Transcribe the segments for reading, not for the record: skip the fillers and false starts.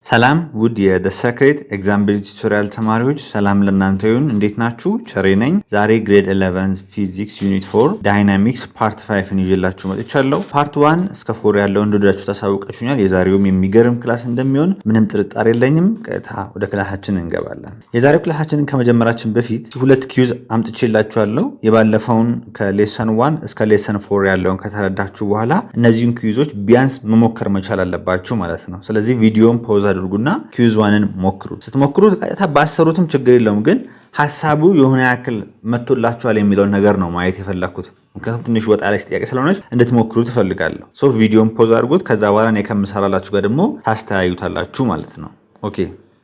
ሰላም ውድ የደ ሰክሬት ኤግዛምፕል ቱቶሪያል ተማሪዎች ሰላም ለእናንተ ይሁን። እንዴት ናችሁ? ቸሬ ነኝ። ዛሬ ግሬድ 11 ፊዚክስ ዩኒት 4 ዳይናሚክስ ፓርት 5 ይዤላችሁ መጥቻለሁ። ፓርት 1 እስከ 4 ያለውን እንደወዳችሁ ታሳውቃችሁኛል። የዛሬውም የሚገርም ክላስ እንደሚሆን ምንም ጥርጣሬ የለኝም። ቀጥታ ወደ ክላሳችን እንገባለን። የዛሬው ክላሳችንን ከመጀመራችን በፊት ሁለት ኪዩዝ አምጥቼላችኋለሁ። የባለፈውን ከሌሰን 1 እስከ ሌሰን 4 ያለውን ከተረዳችሁ በኋላ እነዚህን ኪዩዞች ቢያንስ መሞከር መቻል አለባችሁ ማለት ነው። ስለዚህ ቪዲዮን ፖዝ አድርጉና ኪዩዝ ዋንን ሞክሩ። ስትሞክሩት ቀጥታ ባሰሩትም ችግር የለውም፣ ግን ሐሳቡ የሆነ ያክል መጥቶላችኋል የሚለውን ነገር ነው ማየት የፈለኩት። ምክንያቱም ትንሽ ወጣ ላይ ጥያቄ ስለሆነች እንድትሞክሩ ትፈልጋለሁ። ሶ ቪዲዮን ፖዝ አድርጉት። ከዛ በኋላ እኔ ከምሰራላችሁ ጋር ደግሞ ታስተያዩታላችሁ ማለት ነው። ኦኬ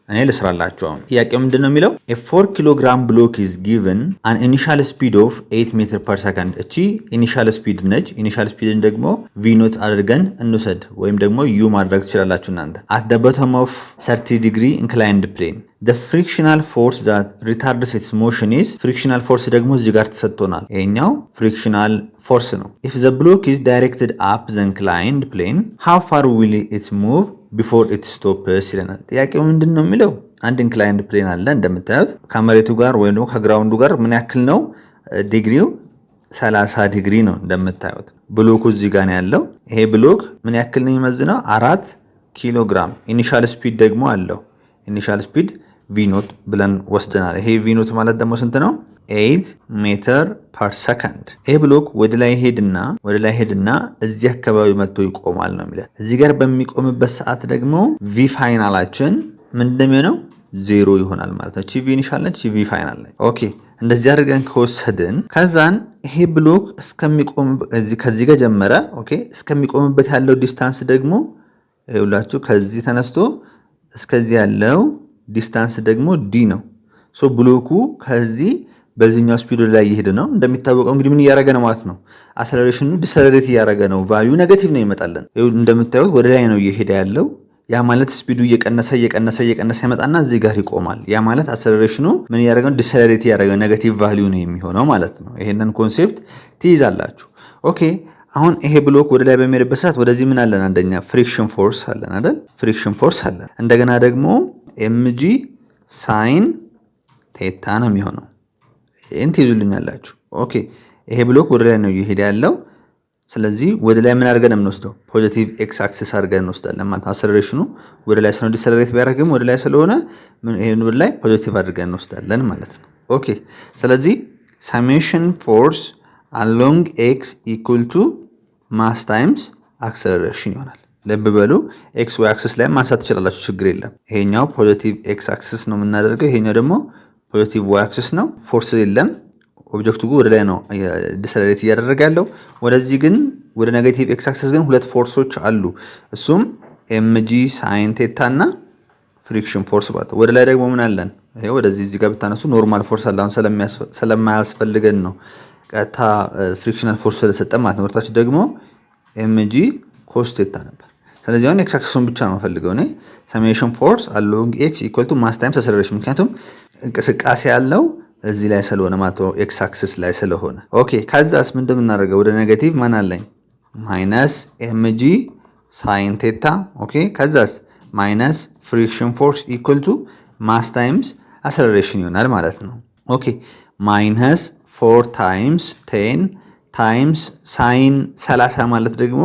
እኔ ልስራላችሁ። አሁን ጥያቄው ምንድነው የሚለው a 4 ኪሎግራም ብሎክ is given an initial speed of 8 ሜትር per second። እቺ ኢኒሻል ስፒድ ነች። ኢኒሻል ስፒድን ደግሞ v ኖት አድርገን እንውሰድ ወይም ደግሞ u ማድረግ ትችላላችሁ እናንተ። at the bottom of 30 degree inclined plane the frictional force that retards its motion is frictional force ደግሞ እዚህ ጋር ተሰጥቶናል። ይሄኛው frictional force ነው። if the block is directed up the inclined plane how far will it move before it stops ይለናል። ጥያቄው ምንድነው የሚለው አንድ ኢንክላይንድ ፕሌን አለ እንደምታዩት ከመሬቱ ጋር ወይም ደግሞ ከግራውንዱ ጋር ምን ያክል ነው ዲግሪው 30 ዲግሪ ነው እንደምታዩት። ብሎኩ እዚህ ጋር ነው ያለው። ይሄ ብሎክ ምን ያክል ነው የሚመዝነው 4 ኪሎ ግራም። ኢኒሻል ስፒድ ደግሞ አለው። ኢኒሻል ስፒድ v ኖት ብለን ወስደናል። ይሄ v ኖት ማለት ደግሞ ስንት ነው 8 ሜትር ፐር ሰከንድ። ይሄ ብሎክ ወደ ላይ ሄድና እዚህ አካባቢ መጥቶ ይቆማል ነው የሚለው። እዚህ ጋር በሚቆምበት ሰዓት ደግሞ v ፋይናላችን ምን እንደሚሆነው 0 ይሆናል ማለት ነው። ቺ v ኢኒሻል ነች፣ ቺ v ፋይናል ነች። ኦኬ እንደዚህ አድርገን ከወሰድን ከዛን ይሄ ብሎክ እስከሚቆም ከዚህ ጋር ጀመረ። ኦኬ እስከሚቆምበት ያለው ዲስታንስ ደግሞ ይኸውላችሁ ከዚህ ተነስቶ እስከዚህ ያለው ዲስታንስ ደግሞ d ነው። ሶ ብሎኩ ከዚህ በዚህኛው ስፒድ ላይ እየሄደ ነው። እንደሚታወቀው እንግዲህ ምን እያደረገ ነው ማለት ነው አክሰለሬሽኑ ዲሰለሬት እያደረገ ነው። ቫልዩ ኔጌቲቭ ነው ይመጣለን። እንደምታዩት ወደ ላይ ነው እየሄደ ያለው። ያ ማለት ስፒዱ እየቀነሰ ይመጣና እዚህ ጋር ይቆማል። ያ ማለት አክሰለሬሽኑ ምን እያደረገ ነው ዲሰለሬት እያደረገ ኔጌቲቭ ቫልዩ ነው የሚሆነው ማለት ነው። ይሄንን ኮንሴፕት ትይዛላችሁ። ኦኬ አሁን ይሄ ብሎክ ወደ ላይ በሚሄድበት ሰዓት ወደዚህ ምን አለን? አንደኛ ፍሪክሽን ፎርስ አለን አይደል? ፍሪክሽን ፎርስ አለን። እንደገና ደግሞ mg ሳይን ቴታ ነው የሚሆነው። ይሄን ትይዙልኛላችሁ። ኦኬ ይሄ ብሎክ ወደ ላይ ነው እየሄደ ያለው። ስለዚህ ወደ ላይ ምን አድርገን የምንወስደው ፖዚቲቭ ኤክስ አክሲስ አድርገን እንወስዳለን ማለት አክሰለሬሽኑ ወደ ላይ ስለሆነ ዲሰለሬት ቢያደርግም ወደ ላይ ስለሆነ ይሄን ወደ ላይ ፖዚቲቭ አድርገን እንወስዳለን ማለት ነው። ኦኬ ስለዚህ ሰሜሽን ፎርስ along x equal to mass times acceleration ይሆናል። ልብ በሉ ኤክስ ዋይ አክሲስ ላይ ማንሳት ትችላላችሁ፣ ችግር የለም። ይሄኛው ፖዚቲቭ ኤክስ አክሲስ ነው የምናደርገው፣ ይሄኛው ደግሞ ፖዚቲቭ ዋይ አክሲስ ነው። ፎርስ የለም፣ ኦብጀክቱ ወደ ላይ ነው ዲሰለሬት እያደረገ ያለው። ወደዚህ ግን ወደ ኔጌቲቭ ኤክስ አክሲስ ግን ሁለት ፎርሶች አሉ። እሱም mg ሳይን ቴታ እና ፍሪክሽን ፎርስ ማለት ነው። ወደ ላይ ደግሞ ምን አለን? ይሄ ወደዚህ እዚህ ጋር ብታነሱ ኖርማል ፎርስ አለ። አሁን ስለማያስፈልገን ነው ቀጥታ ፍሪክሽናል ፎርስ ስለሰጠ ማለት ነው። ወርታች ደግሞ mg ኮስ ቴታ ነበር። ስለዚህ አሁን ኤክስ አክሲሱን ብቻ ነው ፈልገው ነው ሰሜሽን ፎርስ አሎንግ ኤክስ ኢኳል ቱ ማስ ታይምስ አክሰለሬሽን። ምክንያቱም እንቅስቃሴ ያለው እዚህ ላይ ስለሆነ ማለት ነው ኤክስ አክሲስ ላይ ስለሆነ። ኦኬ ከዛስ ምን እንደምናደርገው ወደ ኔጌቲቭ ማን አለኝ ማይነስ mg ሳይን ቴታ። ኦኬ ከዛስ ማይነስ ፍሪክሽን ፎርስ ኢኳል ቱ ማስ ታይምስ አክሰለሬሽን ይሆናል ማለት ነው። ኦኬ ማይነስ 4 ታይምስ 10 ታይምስ ሳይን 30 ማለት ደግሞ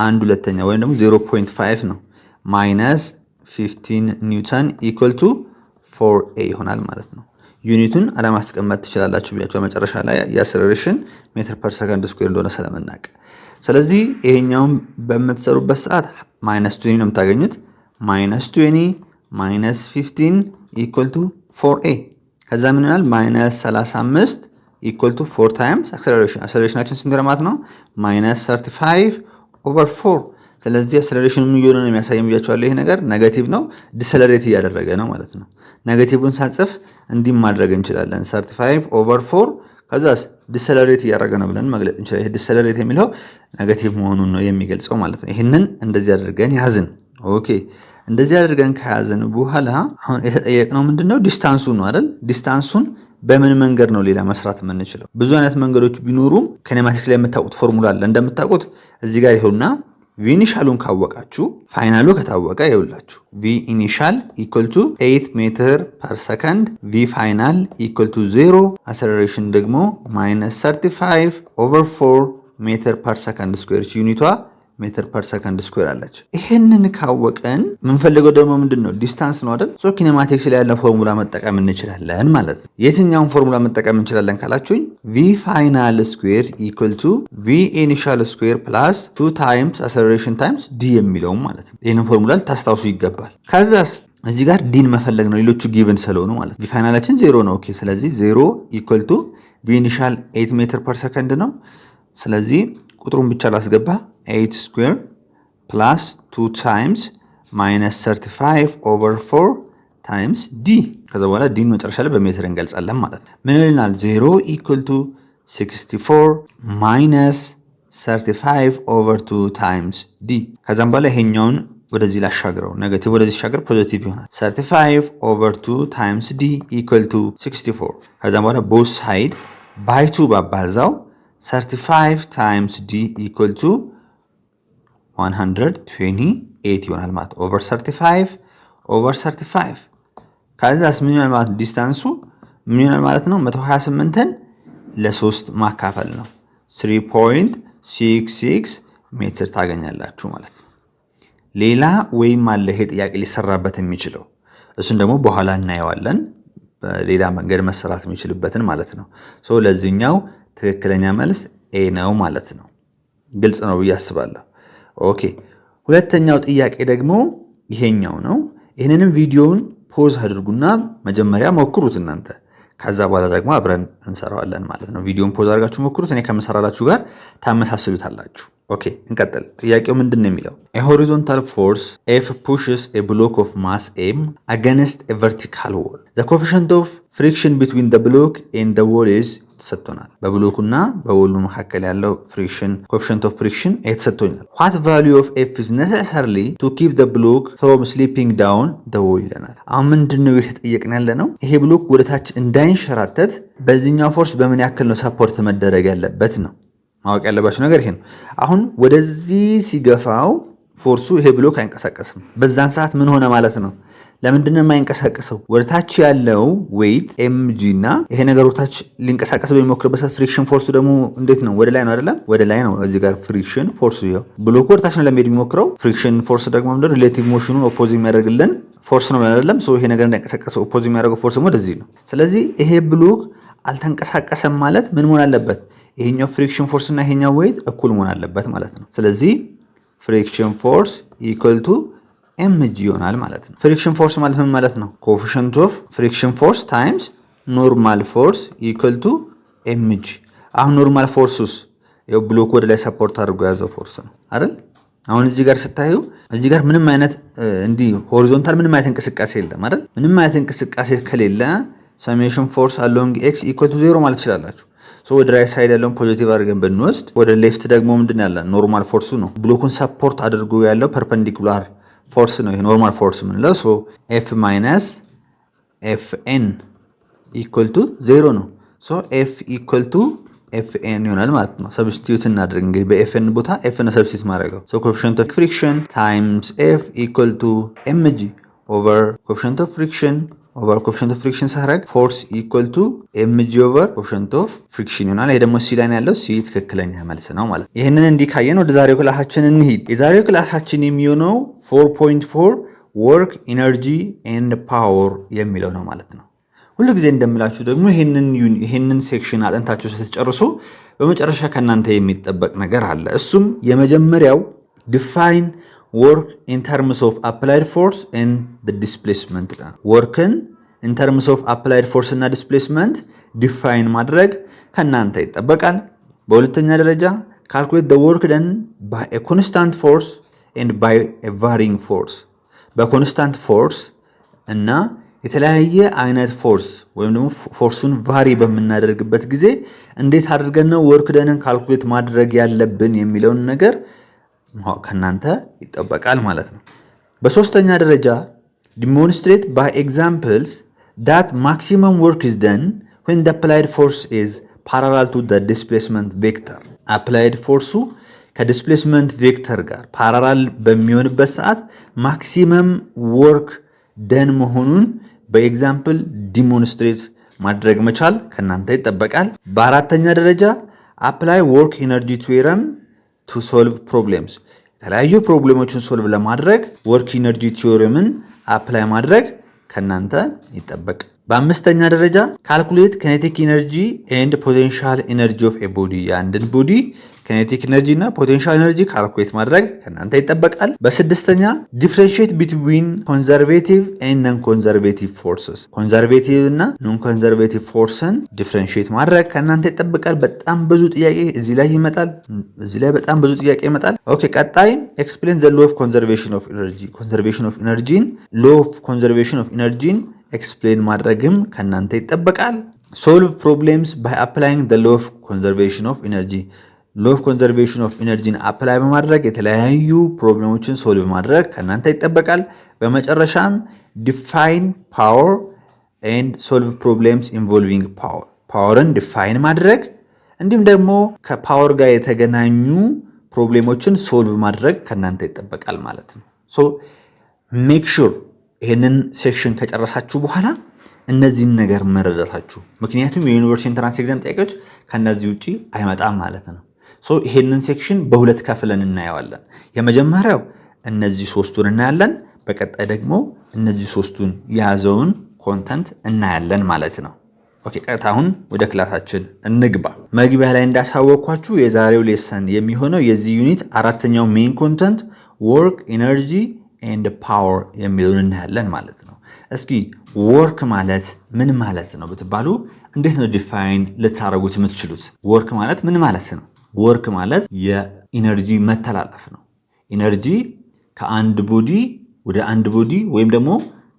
1/2 ወይም ደግሞ 0.5 ነው ማይነስ 15 ኒውተን ኢኳል ቱ 4a ይሆናል ማለት ነው። ዩኒቱን አለማስቀመጥ ትችላላችሁ ብያችሁ መጨረሻ ላይ የአክሰለሬሽን ሜትር ፐር ሰከንድ ስኩዌር እንደሆነ ስለምናውቅ። ስለዚህ ይሄኛውን በምትሰሩበት ሰዓት ማይነስ 20 ነው የምታገኙት። ማይነስ 20 ማይነስ 15 ኢኳል ቱ 4a ከዛ ምን ይሆናል ማይነስ 35 ኢኳል ቱ 4 ታይምስ አክሰለሬሽናችን ስንት ማለት ነው ማይነስ 35 ኦቨር 4። ስለዚህ አክሰለሬሽኑ ምን እየሆነ ነው የሚያሳየው ብያችኋለሁ። ይሄ ነገር ኔጌቲቭ ነው፣ ዲሰለሬት እያደረገ ነው ማለት ነው። ኔጌቲቭን ሳንጽፍ እንዲህ ማድረግ እንችላለን 35 ኦቨር 4 ከዛስ ዲሰለሬት እያደረገ ነው ብለን መግለጽ እንችላለን። ይሄ ዲሰለሬት የሚለው ኔጌቲቭ መሆኑን ነው የሚገልጸው ማለት ነው። ይሄንን እንደዚህ አድርገን ያዝን። ኦኬ እንደዚህ አድርገን ከያዝን በኋላ አሁን የተጠየቅነው ምንድነው ዲስታንሱ ነው አይደል? ዲስታንሱን በምን መንገድ ነው ሌላ መስራት የምንችለው? ብዙ አይነት መንገዶች ቢኖሩም ከኔማቲክስ ላይ የምታውቁት ፎርሙላ አለ። እንደምታውቁት እዚህ ጋር ይኸውና ቪ ኢኒሻሉን ካወቃችሁ ፋይናሉ ከታወቀ ይውላችሁ ቪ ኢኒሻል ኢኩል ቱ 8 ሜትር ፐር ሰከንድ ቪ ፋይናል ኢኩል ቱ 0 አሰለሬሽን ደግሞ -35 ኦቨር 4 ሜትር ፐር ሰከንድ ስኩዌር ዩኒቷ ሜትር ፐር ሰከንድ ስኩዌር አለች። ይሄንን ካወቀን የምንፈልገው ደግሞ ምንድን ነው? ዲስታንስ ነው አይደል? ሶ ኪኔማቲክስ ላይ ያለ ፎርሙላ መጠቀም እንችላለን ማለት ነው። የትኛውን ፎርሙላ መጠቀም እንችላለን ካላችሁኝ ቪ ፋይናል ስኩዌር ኢኩል ቱ ቪ ኢኒሻል ስኩዌር ፕላስ 2 ታይምስ አሰለሬሽን ታይምስ ዲ የሚለውም ማለት ነው። ይህንን ፎርሙላ ልታስታውሱ ይገባል። ከዛስ እዚህ ጋር ዲን መፈለግ ነው፣ ሌሎቹ ጊቭን ስለሆኑ ማለት ነው። ቪ ፋይናላችን 0 ነው። ኦኬ ስለዚህ 0 ኢኩል ቱ ቪ ኢኒሻል 8 ሜትር ፐር ሰከንድ ነው። ስለዚህ ቁጥሩን ብቻ ላስገባ 8 ስኩዌር ፕላስ 2 ታይምስ ማይነስ 35 ኦቨር 4 ታይምስ ዲ። ከዛ በኋላ ዲን መጨረሻ ላይ በሜትር እንገልጻለን ማለት ነው። ምን ይልናል? 0 ኢኩል ቱ 64 ማይነስ 35 ኦቨር 2 ታይምስ ዲ። ከዛም በኋላ ይሄኛውን ወደዚህ ላሻግረው፣ ኔጌቲቭ ወደዚህ ሻገር ፖዚቲቭ ይሆናል። 35 ኦቨር 2 ታይምስ ዲ ኢኩል ቱ 64። ከዛም በኋላ ቦዝ ሳይድ ባይ 2 ባባዛው 35 times d equal to 128 ይሆናል ማለት ኦቨር 35 ኦቨር 35 ከዛስ ምን ይሆናል ማለት ዲስታንሱ ምን ይሆናል ማለት ነው 128ን ለ3 ማካፈል ነው 3.66 ሜትር ታገኛላችሁ ማለት ነው። ሌላ ወይም አለ ይሄ ጥያቄ ሊሰራበት የሚችለው እሱን ደግሞ በኋላ እናየዋለን። በሌላ መንገድ መሰራት የሚችልበትን ማለት ነው። ሶ ለዚህኛው ትክክለኛ መልስ ኤ ነው ማለት ነው። ግልጽ ነው ብዬ አስባለሁ። ኦኬ ሁለተኛው ጥያቄ ደግሞ ይሄኛው ነው። ይህንንም ቪዲዮውን ፖዝ አድርጉና መጀመሪያ ሞክሩት እናንተ። ከዛ በኋላ ደግሞ አብረን እንሰራዋለን ማለት ነው። ቪዲዮውን ፖዝ አድርጋችሁ ሞክሩት። እኔ ከምሰራላችሁ ጋር ታመሳስሉታላችሁ። ኦኬ እንቀጥል። ጥያቄው ምንድን ነው የሚለው? a horizontal force F pushes a block of mass M against a vertical wall. The coefficient of friction between the block and the wall is ተሰጥቶናል። በብሎኩና በወሉ መካከል ያለው ፍሪክሽን ኮኤፊሽንት ኦፍ ፍሪክሽን ተሰጥቶናል። what value of F is necessary to keep the block from slipping down the wall ይለናል። አሁን ምንድነው የተጠየቅን ያለ ነው? ይሄ ብሎክ ወደታች እንዳይንሸራተት በዚህኛው ፎርስ በምን ያክል ነው ሰፖርት መደረግ ያለበት ነው። ማወቅ ያለባችሁ ነገር ይሄ ነው። አሁን ወደዚህ ሲገፋው ፎርሱ ይሄ ብሎክ አይንቀሳቀስም። በዛን ሰዓት ምን ሆነ ማለት ነው? ለምንድን ነው የማይንቀሳቀሰው? ወደታች ያለው ዌይት ኤምጂ እና ይሄ ነገር ወደታች ሊንቀሳቀስ በሚሞክርበት ሰዓት ፍሪክሽን ፎርሱ ደግሞ እንዴት ነው? ወደ ላይ ነው አይደለም? ወደ ላይ ነው። እዚህ ጋር ፍሪክሽን ፎርሱ ይኸው ብሎኩ ወደታች ነው ለመሄድ የሚሞክረው። ፍሪክሽን ፎርስ ደግሞ ምንድን ነው? ሪሌቲቭ ሞሽኑን ኦፖዝ የሚያደርግልን ፎርስ ነው አይደለም? ሶ ይሄ ነገር እንዳይንቀሳቀስ ኦፖዝ የሚያደርገው ፎርስ ደግሞ ወደዚህ ነው። ስለዚህ ይሄ ብሎክ አልተንቀሳቀሰም ማለት ምን መሆን አለበት? ይሄኛው ፍሪክሽን ፎርስ እና ይሄኛው ዌይት እኩል መሆን አለበት ማለት ነው። ስለዚህ ፍሪክሽን ፎርስ ኢኳል ቱ ኤምጂ ይሆናል ማለት ነው። ፍሪክሽን ፎርስ ማለት ምን ማለት ነው? ኮኤፊሽንት ኦፍ ፍሪክሽን ፎርስ ታይምስ ኖርማል ፎርስ ኢኳል ቱ ኤምጂ። አሁን ኖርማል ፎርሱስ ያው ብሎክ ወደ ላይ ሰፖርት አድርጎ ያዘው ፎርስ ነው አይደል? አሁን እዚህ ጋር ስታዩ እዚህ ጋር ምንም አይነት እንዲህ ሆሪዞንታል ምንም አይነት እንቅስቃሴ የለም አይደል? ምንም አይነት እንቅስቃሴ ከሌለ ሰሜሽን ፎርስ አሎንግ ኤክስ ኢኳል ቱ 0 ማለት ትችላላችሁ። ሶ ወደ ራይት ሳይድ ያለውን ፖዚቲቭ አድርገን ብንወስድ ወደ ሌፍት ደግሞ ምንድን ያለ ኖርማል ፎርሱ ነው። ብሎኩን ሰፖርት አድርጎ ያለው ፐርፐንዲኩላር ፎርስ ነው። ይሄ ኖርማል ፎርስ ምንለው ሶ ኤፍ ማይነስ ኤፍ ኤን ኢኳል ቱ 0 ነው። ሶ ኤፍ ኢኳል ቱ ኤፍ ኤን ይሆናል ማለት ነው። ሰብስቲዩት እናድርግ እንግዲህ በኤፍ ኤን ቦታ ኤፍ ነው ሰብስቲዩት ማድረገው። ሶ ኮኤፊሽንት ኦፍ ፍሪክሽን ታይምስ ኤፍ ኢኳል ቱ ኤምጂ ኦቨር ኮኤፊሽንት ኦፍ ፍሪክሽን ኦቨር ኮኤፊሽንት ኦፍ ፍሪክሽን ሳደርግ ፎርስ ኢኳል ቱ ኤምጂ ኦቨር ኮኤፊሽንት ኦፍ ፍሪክሽን ይሆናል። ይሄ ደግሞ ሲ ላይ ያለው ሲ ትክክለኛ መልስ ነው ማለት ነው። ይሄንን እንዲህ ካየን ወደ ዛሬው ክላሳችን እንሂድ። የዛሬው ክላሳችን የሚሆነው 4.4 ወርክ ኢነርጂ ኤንድ ፓወር የሚለው ነው ማለት ነው። ሁሉ ጊዜ እንደምላችሁ ደግሞ ይሄንን ሴክሽን አጥንታችሁ ስትጨርሱ በመጨረሻ ከእናንተ የሚጠበቅ ነገር አለ። እሱም የመጀመሪያው ዲፋይን work in terms of applied force and the displacement ወርክን in terms of applied force እና displacement ዲፋይን ማድረግ ከናንተ ይጠበቃል። በሁለተኛ ደረጃ calculate the work done by a constant force and by a varying force በኮንስታንት ፎርስ እና የተለያየ አይነት ፎርስ ወይም ደግሞ ፎርሱን ቫሪ በምናደርግበት ጊዜ እንዴት አድርገን ነው ወርክ ደንን ካልኩሌት ማድረግ ያለብን የሚለውን ነገር ከናንተ ይጠበቃል ማለት ነው። በሶስተኛ ደረጃ demonstrate by examples that maximum work is done when the applied force is parallel to the displacement vector applied force ከዲስፕሌስመንት ቬክተር ጋር ፓራላል በሚሆንበት ሰዓት ማክሲመም ወርክ ደን መሆኑን በኤግዛምፕል ዲሞንስትሬት ማድረግ መቻል ከናንተ ይጠበቃል። በአራተኛ ደረጃ አፕላይ ወርክ ኢነርጂ ቲዮረም ቱ ሶልቭ ፕሮብሌምስ። የተለያዩ ፕሮብሌሞችን ሶልቭ ለማድረግ ወርክ ኢነርጂ ቲዮረምን አፕላይ ማድረግ ከናንተ ይጠበቅ። በአምስተኛ ደረጃ ካልኩሌት ኬኔቲክ ኢነርጂ ኤንድ ፖቴንሻል ኢነርጂ ኦፍ ኤ ቦዲ። የአንድን ቦዲ ኬኔቲክ ኢነርጂ እና ፖቴንሻል ኢነርጂ ካልኩሌት ማድረግ ከናንተ ይጠበቃል። በስድስተኛ ዲፍሬንሺየት ቢትዊን ኮንዘርቬቲቭ ኤንድ ነን ኮንዘርቬቲቭ ፎርስስ። ኮንዘርቬቲቭ እና ኖን ኮንዘርቬቲቭ ፎርስን ዲፍሬንሺየት ማድረግ ከናንተ ይጠበቃል። በጣም ብዙ ጥያቄ እዚህ ላይ ይመጣል። በጣም ብዙ ጥያቄ ይመጣል። ኦኬ ቀጣይ ኤክስፕሌን ዘ ሎ ኦፍ ኮንዘርቬሽን ኦፍ ኢነርጂ። ኮንዘርቬሽን ኦፍ ኢነርጂን ሎ ኦፍ ኮንዘርቬሽን ኦፍ ኢነርጂን ኤክስፕሌን ማድረግም ከናንተ ይጠበቃል። ሶልቭ ፕሮብሌምስ ባይ አፕላይንግ ዘ ሎ ኦፍ ኮንዘርቬሽን ኦፍ ኢነርጂ። ሎ ኦፍ ኮንዘርቬሽን ኦፍ ኢነርጂን አፕላይ በማድረግ የተለያዩ ፕሮብሌሞችን ሶልቭ ማድረግ ከናንተ ይጠበቃል። በመጨረሻም ዲፋይን ፓወር ኤንድ ሶልቭ ፕሮብሌምስ ኢንቮልቪንግ ፓወር። ፓወርን ዲፋይን ማድረግ እንዲሁም ደግሞ ከፓወር ጋር የተገናኙ ፕሮብሌሞችን ሶልቭ ማድረግ ከናንተ ይጠበቃል ማለት ነው። ሶ ሜክ ሹር ይህንን ሴክሽን ከጨረሳችሁ በኋላ እነዚህን ነገር መረዳታችሁ፣ ምክንያቱም የዩኒቨርሲቲ ኢንትራንስ ኤግዛም ጥያቄዎች ከነዚህ ውጪ አይመጣም ማለት ነው። ይህንን ሴክሽን በሁለት ከፍለን እናየዋለን። የመጀመሪያው እነዚህ ሶስቱን እናያለን። በቀጣይ ደግሞ እነዚህ ሶስቱን የያዘውን ኮንተንት እናያለን ማለት ነው። ኦኬ ቀጥታ አሁን ወደ ክላሳችን እንግባ። መግቢያ ላይ እንዳሳወቅኳችሁ የዛሬው ሌሰን የሚሆነው የዚህ ዩኒት አራተኛው ሜን ኮንተንት ወርክ ኢነርጂ ኤንድ ፓወር የሚለውን እናያለን ማለት ነው። እስኪ ወርክ ማለት ምን ማለት ነው ብትባሉ እንዴት ነው ዲፋይን ልታረጉት የምትችሉት? ወርክ ማለት ምን ማለት ነው? ወርክ ማለት የኢነርጂ መተላለፍ ነው። ኢነርጂ ከአንድ ቦዲ ወደ አንድ ቦዲ ወይም ደግሞ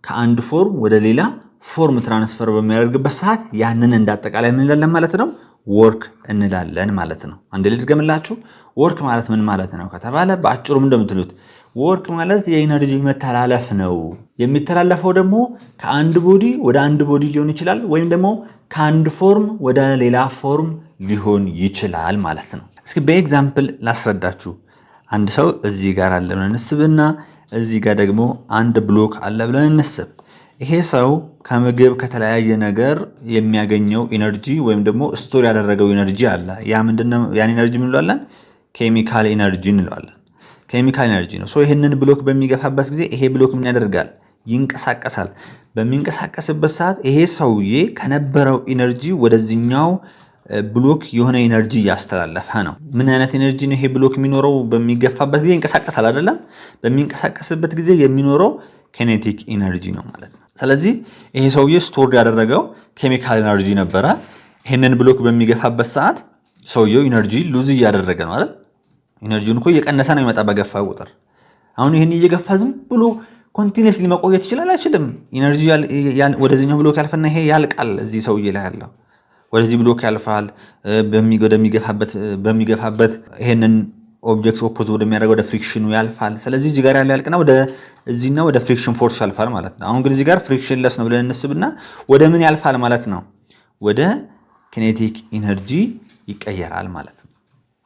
ከአንድ ፎርም ወደ ሌላ ፎርም ትራንስፈር በሚያደርግበት ሰዓት ያንን እንዳጠቃላይ ምን እንላለን ማለት ነው? ወርክ እንላለን ማለት ነው። አንድ ልድገምላችሁ። ወርክ ማለት ምን ማለት ነው ከተባለ በአጭሩ እንደምትሉት ወርክ ማለት የኢነርጂ መተላለፍ ነው። የሚተላለፈው ደግሞ ከአንድ ቦዲ ወደ አንድ ቦዲ ሊሆን ይችላል፣ ወይም ደግሞ ከአንድ ፎርም ወደ ሌላ ፎርም ሊሆን ይችላል ማለት ነው። እስኪ በኤግዛምፕል ላስረዳችሁ። አንድ ሰው እዚህ ጋር አለ ብለን እንስብና እዚህ ጋር ደግሞ አንድ ብሎክ አለ ብለን እንስብ። ይሄ ሰው ከምግብ ከተለያየ ነገር የሚያገኘው ኢነርጂ ወይም ደግሞ ስቶር ያደረገው ኢነርጂ አለ። ያ ምንድነው? ያን ኢነርጂ ምን እንለዋለን? ኬሚካል ኢነርጂ እንለዋለን። ኬሚካል ኢነርጂ ነው። ይህንን ብሎክ በሚገፋበት ጊዜ ይሄ ብሎክ ምን ያደርጋል? ይንቀሳቀሳል። በሚንቀሳቀስበት ሰዓት ይሄ ሰውዬ ከነበረው ኢነርጂ ወደዚህኛው ብሎክ የሆነ ኢነርጂ እያስተላለፈ ነው። ምን አይነት ኢነርጂ ነው ይሄ ብሎክ የሚኖረው? በሚገፋበት ጊዜ ይንቀሳቀሳል አይደለም? በሚንቀሳቀስበት ጊዜ የሚኖረው ኬኔቲክ ኢነርጂ ነው ማለት ነው። ስለዚህ ይሄ ሰውዬ ስቶር ያደረገው ኬሚካል ኢነርጂ ነበረ። ይህንን ብሎክ በሚገፋበት ሰዓት ሰውየው ኢነርጂ ሉዝ እያደረገ ነው አይደል? ኢነርጂውን እኮ እየቀነሰ ነው የሚመጣ በገፋ ቁጥር። አሁን ይህን እየገፋ ዝም ብሎ ኮንቲኒየስሊ መቆየት ይችላል? አይችልም። ኢነርጂ ወደዚህኛው ብሎክ ያልፈና ይሄ ያልቃል። እዚህ ሰውዬ ላይ ያለው ወደዚህ ብሎክ ያልፋል። በሚገፋበት ይሄንን ኦብጀክት ኦፖዝ ወደሚያደርገው ወደ ፍሪክሽኑ ያልፋል። ስለዚህ እዚህ ጋር ያለው ያልቅና ወደ እዚህና ወደ ፍሪክሽን ፎርስ ያልፋል ማለት ነው። አሁን ግን እዚህ ጋር ፍሪክሽን ለስ ነው ብለን እንስብና ወደ ምን ያልፋል ማለት ነው? ወደ ኬኔቲክ ኢነርጂ ይቀየራል ማለት ነው።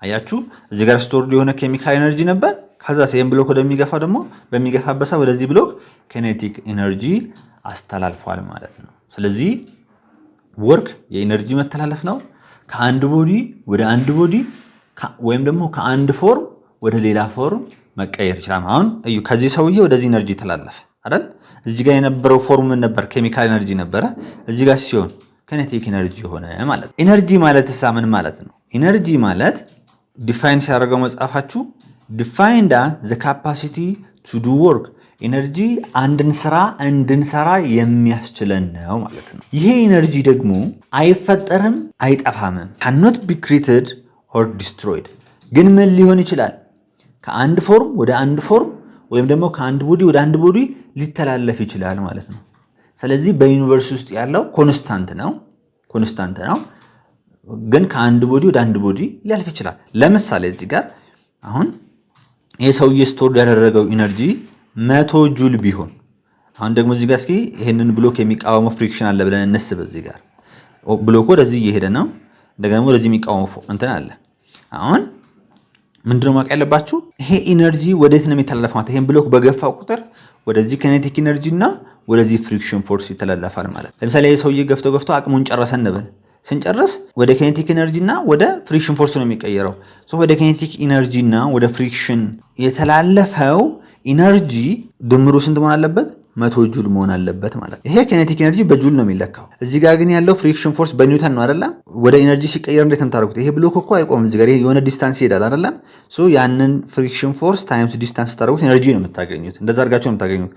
አያችሁ፣ እዚህ ጋር ስቶርድ የሆነ ኬሚካል ኢነርጂ ነበር። ከዛ ይሄን ብሎክ ወደሚገፋው ደግሞ በሚገፋበት ሰዓት ወደዚህ ብሎክ ኬኔቲክ ኢነርጂ አስተላልፏል ማለት ነው። ስለዚህ ወርክ የኢነርጂ መተላለፍ ነው። ከአንድ ቦዲ ወደ አንድ ቦዲ ወይም ደግሞ ከአንድ ፎርም ወደ ሌላ ፎርም መቀየር ይችላል። አሁን እዩ፣ ከዚህ ሰውዬ ወደዚህ ኢነርጂ ተላለፈ አይደል? እዚህ ጋር የነበረው ፎርም ምን ነበር? ኬሚካል ኢነርጂ ነበረ። እዚህ ጋር ሲሆን ኬኔቲክ ኢነርጂ ሆነ ማለት ነው። ኢነርጂ ማለት ምን ማለት ነው? ኢነርጂ ማለት ዲፋይን ሲያደርገው መጽሐፋችሁ ዲፋይንድ ዘ ካፓሲቲ ቱ ዱ ወርክ፣ ኢነርጂ አንድን ስራ እንድንሰራ የሚያስችለን ነው ማለት ነው። ይሄ ኢነርጂ ደግሞ አይፈጠርም፣ አይጠፋምም። ካኖት ቢ ክሪኤትድ ኦር ዲስትሮይድ። ግን ምን ሊሆን ይችላል? ከአንድ ፎርም ወደ አንድ ፎርም ወይም ደግሞ ከአንድ ቦዲ ወደ አንድ ቦዲ ሊተላለፍ ይችላል ማለት ነው። ስለዚህ በዩኒቨርስ ውስጥ ያለው ኮንስታንት ነው። ግን ከአንድ ቦዲ ወደ አንድ ቦዲ ሊያልፍ ይችላል። ለምሳሌ እዚህ ጋር አሁን ይሄ ሰውዬ ስቶር ያደረገው ኢነርጂ 100 ጁል ቢሆን፣ አሁን ደግሞ እዚህ ጋር እስኪ ይሄንን ብሎክ የሚቃወመው ፍሪክሽን አለ ብለን እንስብ። እዚህ ጋር ብሎኩ ወደዚህ እየሄደ ነው፣ እንደገና ወደዚህ የሚቃወመው እንትን አለ። አሁን ምንድነው ማወቅ ያለባችሁ? ይሄ ኢነርጂ ወዴት ነው የሚተላለፈው ማለት ይሄን ብሎክ በገፋ ቁጥር ወደዚህ ኬኔቲክ ኢነርጂ እና ወደዚህ ፍሪክሽን ፎርስ ይተላለፋል ማለት። ለምሳሌ ይሄ ሰውዬ ገፍቶ አቅሙን ጨረሰ እንበል። ስንጨርስ ወደ ኬኔቲክ ኢነርጂ እና ወደ ፍሪክሽን ፎርስ ነው የሚቀየረው። ወደ ኬኔቲክ ኢነርጂ እና ወደ ፍሪክሽን የተላለፈው ኢነርጂ ድምሩ ስንት መሆን አለበት? 100 ጁል መሆን አለበት ማለት። ይሄ ኬኔቲክ ኢነርጂ በጁል ነው የሚለካው። እዚህ ጋር ግን ያለው ፍሪክሽን ፎርስ በኒውተን ነው አይደለም? ወደ ኢነርጂ ሲቀየር እንዴት ነው የምታደርጉት? ይሄ ብሎክ እኮ አይቆምም። እዚህ ጋር የሆነ ዲስታንስ ይሄዳል አይደለም? ያንን ፍሪክሽን ፎርስ ታይምስ ዲስታንስ ታደርጉት ኢነርጂ ነው የምታገኙት። እንደዛ አድርጋችሁ ነው የምታገኙት።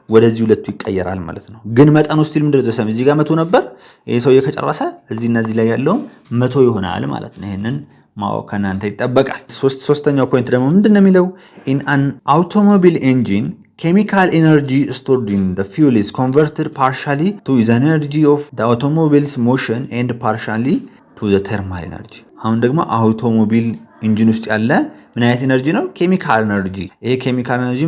ወደዚህ ሁለቱ ይቀየራል ማለት ነው። ግን መጠኑ ስቲል ምንድን ነው? እዚህ ጋር 100 ነበር። ይሄ ሰውዬ ከጨረሰ እዚህ እና እዚህ ላይ ያለው 100 ይሆናል ማለት ነው። ይሄንን ማወቅ ከእናንተ ይጠበቃል። ሶስተኛው ፖይንት ደግሞ ምንድን ነው የሚለው? ኢን አን አውቶሞቢል ኢንጂን chemical energy stored in the fuel is converted partially to the energy of the automobile's motion and partially to the thermal energy። አሁን ደግሞ አውቶሞቢል ኢንጂን ውስጥ ያለ ምን አይነት ኤነርጂ ነው? ኬሚካል ኤነርጂ። ይሄ ኬሚካል ኤነርጂ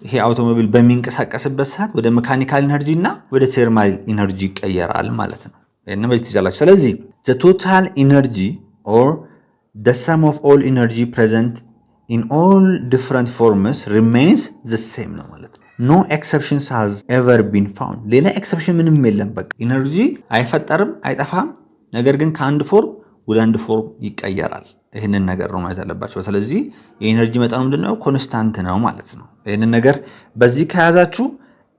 ይሄ አውቶሞቢል በሚንቀሳቀስበት ሰዓት ወደ ሜካኒካል ኤነርጂ እና ወደ ቴርማል ኤነርጂ ይቀየራል ማለት ነው። ይሄን በዚህ ትችላላችሁ። ስለዚህ the total energy or the sum of all energy present in all different forms remains the same ነው ማለት ነው። no exceptions has ever been found። ሌላ ኤክሰፕሽን ምንም የለም። በቃ ኢነርጂ አይፈጠርም፣ አይጠፋም። ነገር ግን ከአንድ ፎርም ወደ አንድ ፎርም ይቀየራል። ይህንን ነገር ነው ማለት ያለባቸው። ስለዚህ የኢነርጂ መጠኑ ምንድነው? ኮንስታንት ነው ማለት ነው። ይህንን ነገር በዚህ ከያዛችሁ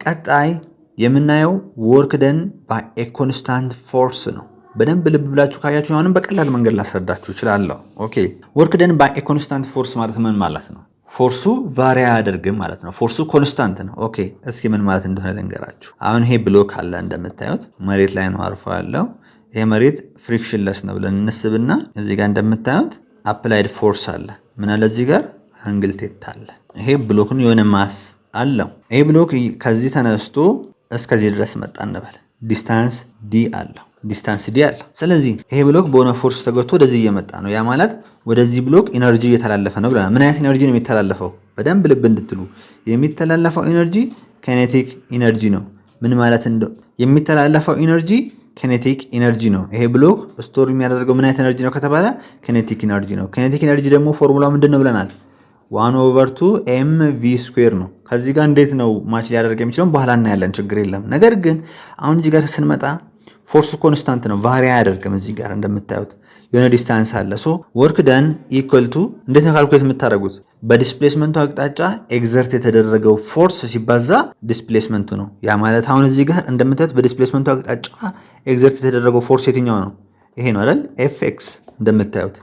ቀጣይ የምናየው ወርክ ደን ባይ ኤ ኮንስታንት ፎርስ ነው። በደንብ ልብ ብላችሁ ካያችሁ አሁንም በቀላል መንገድ ላስረዳችሁ እችላለሁ። ኦኬ ወርክ ደን ባይ ኤ ኮንስታንት ፎርስ ማለት ምን ማለት ነው? ፎርሱ ቫሪ አያደርግም ማለት ነው። ፎርሱ ኮንስታንት ነው። ኦኬ እስኪ ምን ማለት እንደሆነ ልንገራችሁ። አሁን ይሄ ብሎክ አለ እንደምታዩት መሬት ላይ ነው አርፎ ያለው። ይሄ መሬት ፍሪክሽንለስ ነው ብለን እንስብና እዚህ ጋር እንደምታዩት አፕላይድ ፎርስ አለ። ምን አለ እዚህ ጋር? አንግል ቴታ አለ። ይሄ ብሎክን የሆነ ማስ አለው። ይሄ ብሎክ ከዚህ ተነስቶ እስከዚህ ድረስ መጣ እንበል። ዲስታንስ ዲ አለው። ዲስታንስ ዲ አለ። ስለዚህ ይሄ ብሎክ በሆነ ፎርስ ተገቶ ወደዚህ እየመጣ ነው። ያ ማለት ወደዚህ ብሎክ ኢነርጂ እየተላለፈ ነው ብለናል። ምን አይነት ኢነርጂ ነው የሚተላለፈው? በደንብ ልብ እንድትሉ የሚተላለፈው ኢነርጂ ኬኔቲክ ኢነርጂ ነው። ምን ማለት እንደው የሚተላለፈው ኢነርጂ ኬኔቲክ ኢነርጂ ነው። ይሄ ብሎክ ስቶር የሚያደርገው ምን አይነት ኢነርጂ ነው ከተባለ ኬኔቲክ ኢነርጂ ነው። ኬኔቲክ ኢነርጂ ደግሞ ፎርሙላው ምንድን ነው ብለናል? 1/2 mv² ነው። ከዚህ ጋር እንዴት ነው ማች ሊያደርግ የሚችለው በኋላ እናያለን፣ ችግር የለም። ነገር ግን አሁን እዚህ ጋር ስንመጣ ፎርሱ ኮንስታንት ነው፣ ቫሪ አያደርግም። እዚህ ጋር እንደምታዩት የሆነ ዲስታንስ አለ። ሶ ወርክ ደን ኢኳል ቱ እንዴት ነው ካልኩሌት የምታደርጉት? በዲስፕሌስመንቱ አቅጣጫ ኤግዘርት የተደረገው ፎርስ ሲባዛ ዲስፕሌስመንቱ ነው። ያ ማለት አሁን እዚህ ጋር እንደምታዩት በዲስፕሌስመንቱ አቅጣጫ ኤግዘርት የተደረገው ፎርስ የትኛው ነው? ይሄ ነው አይደል? ኤፍኤክስ እንደምታዩት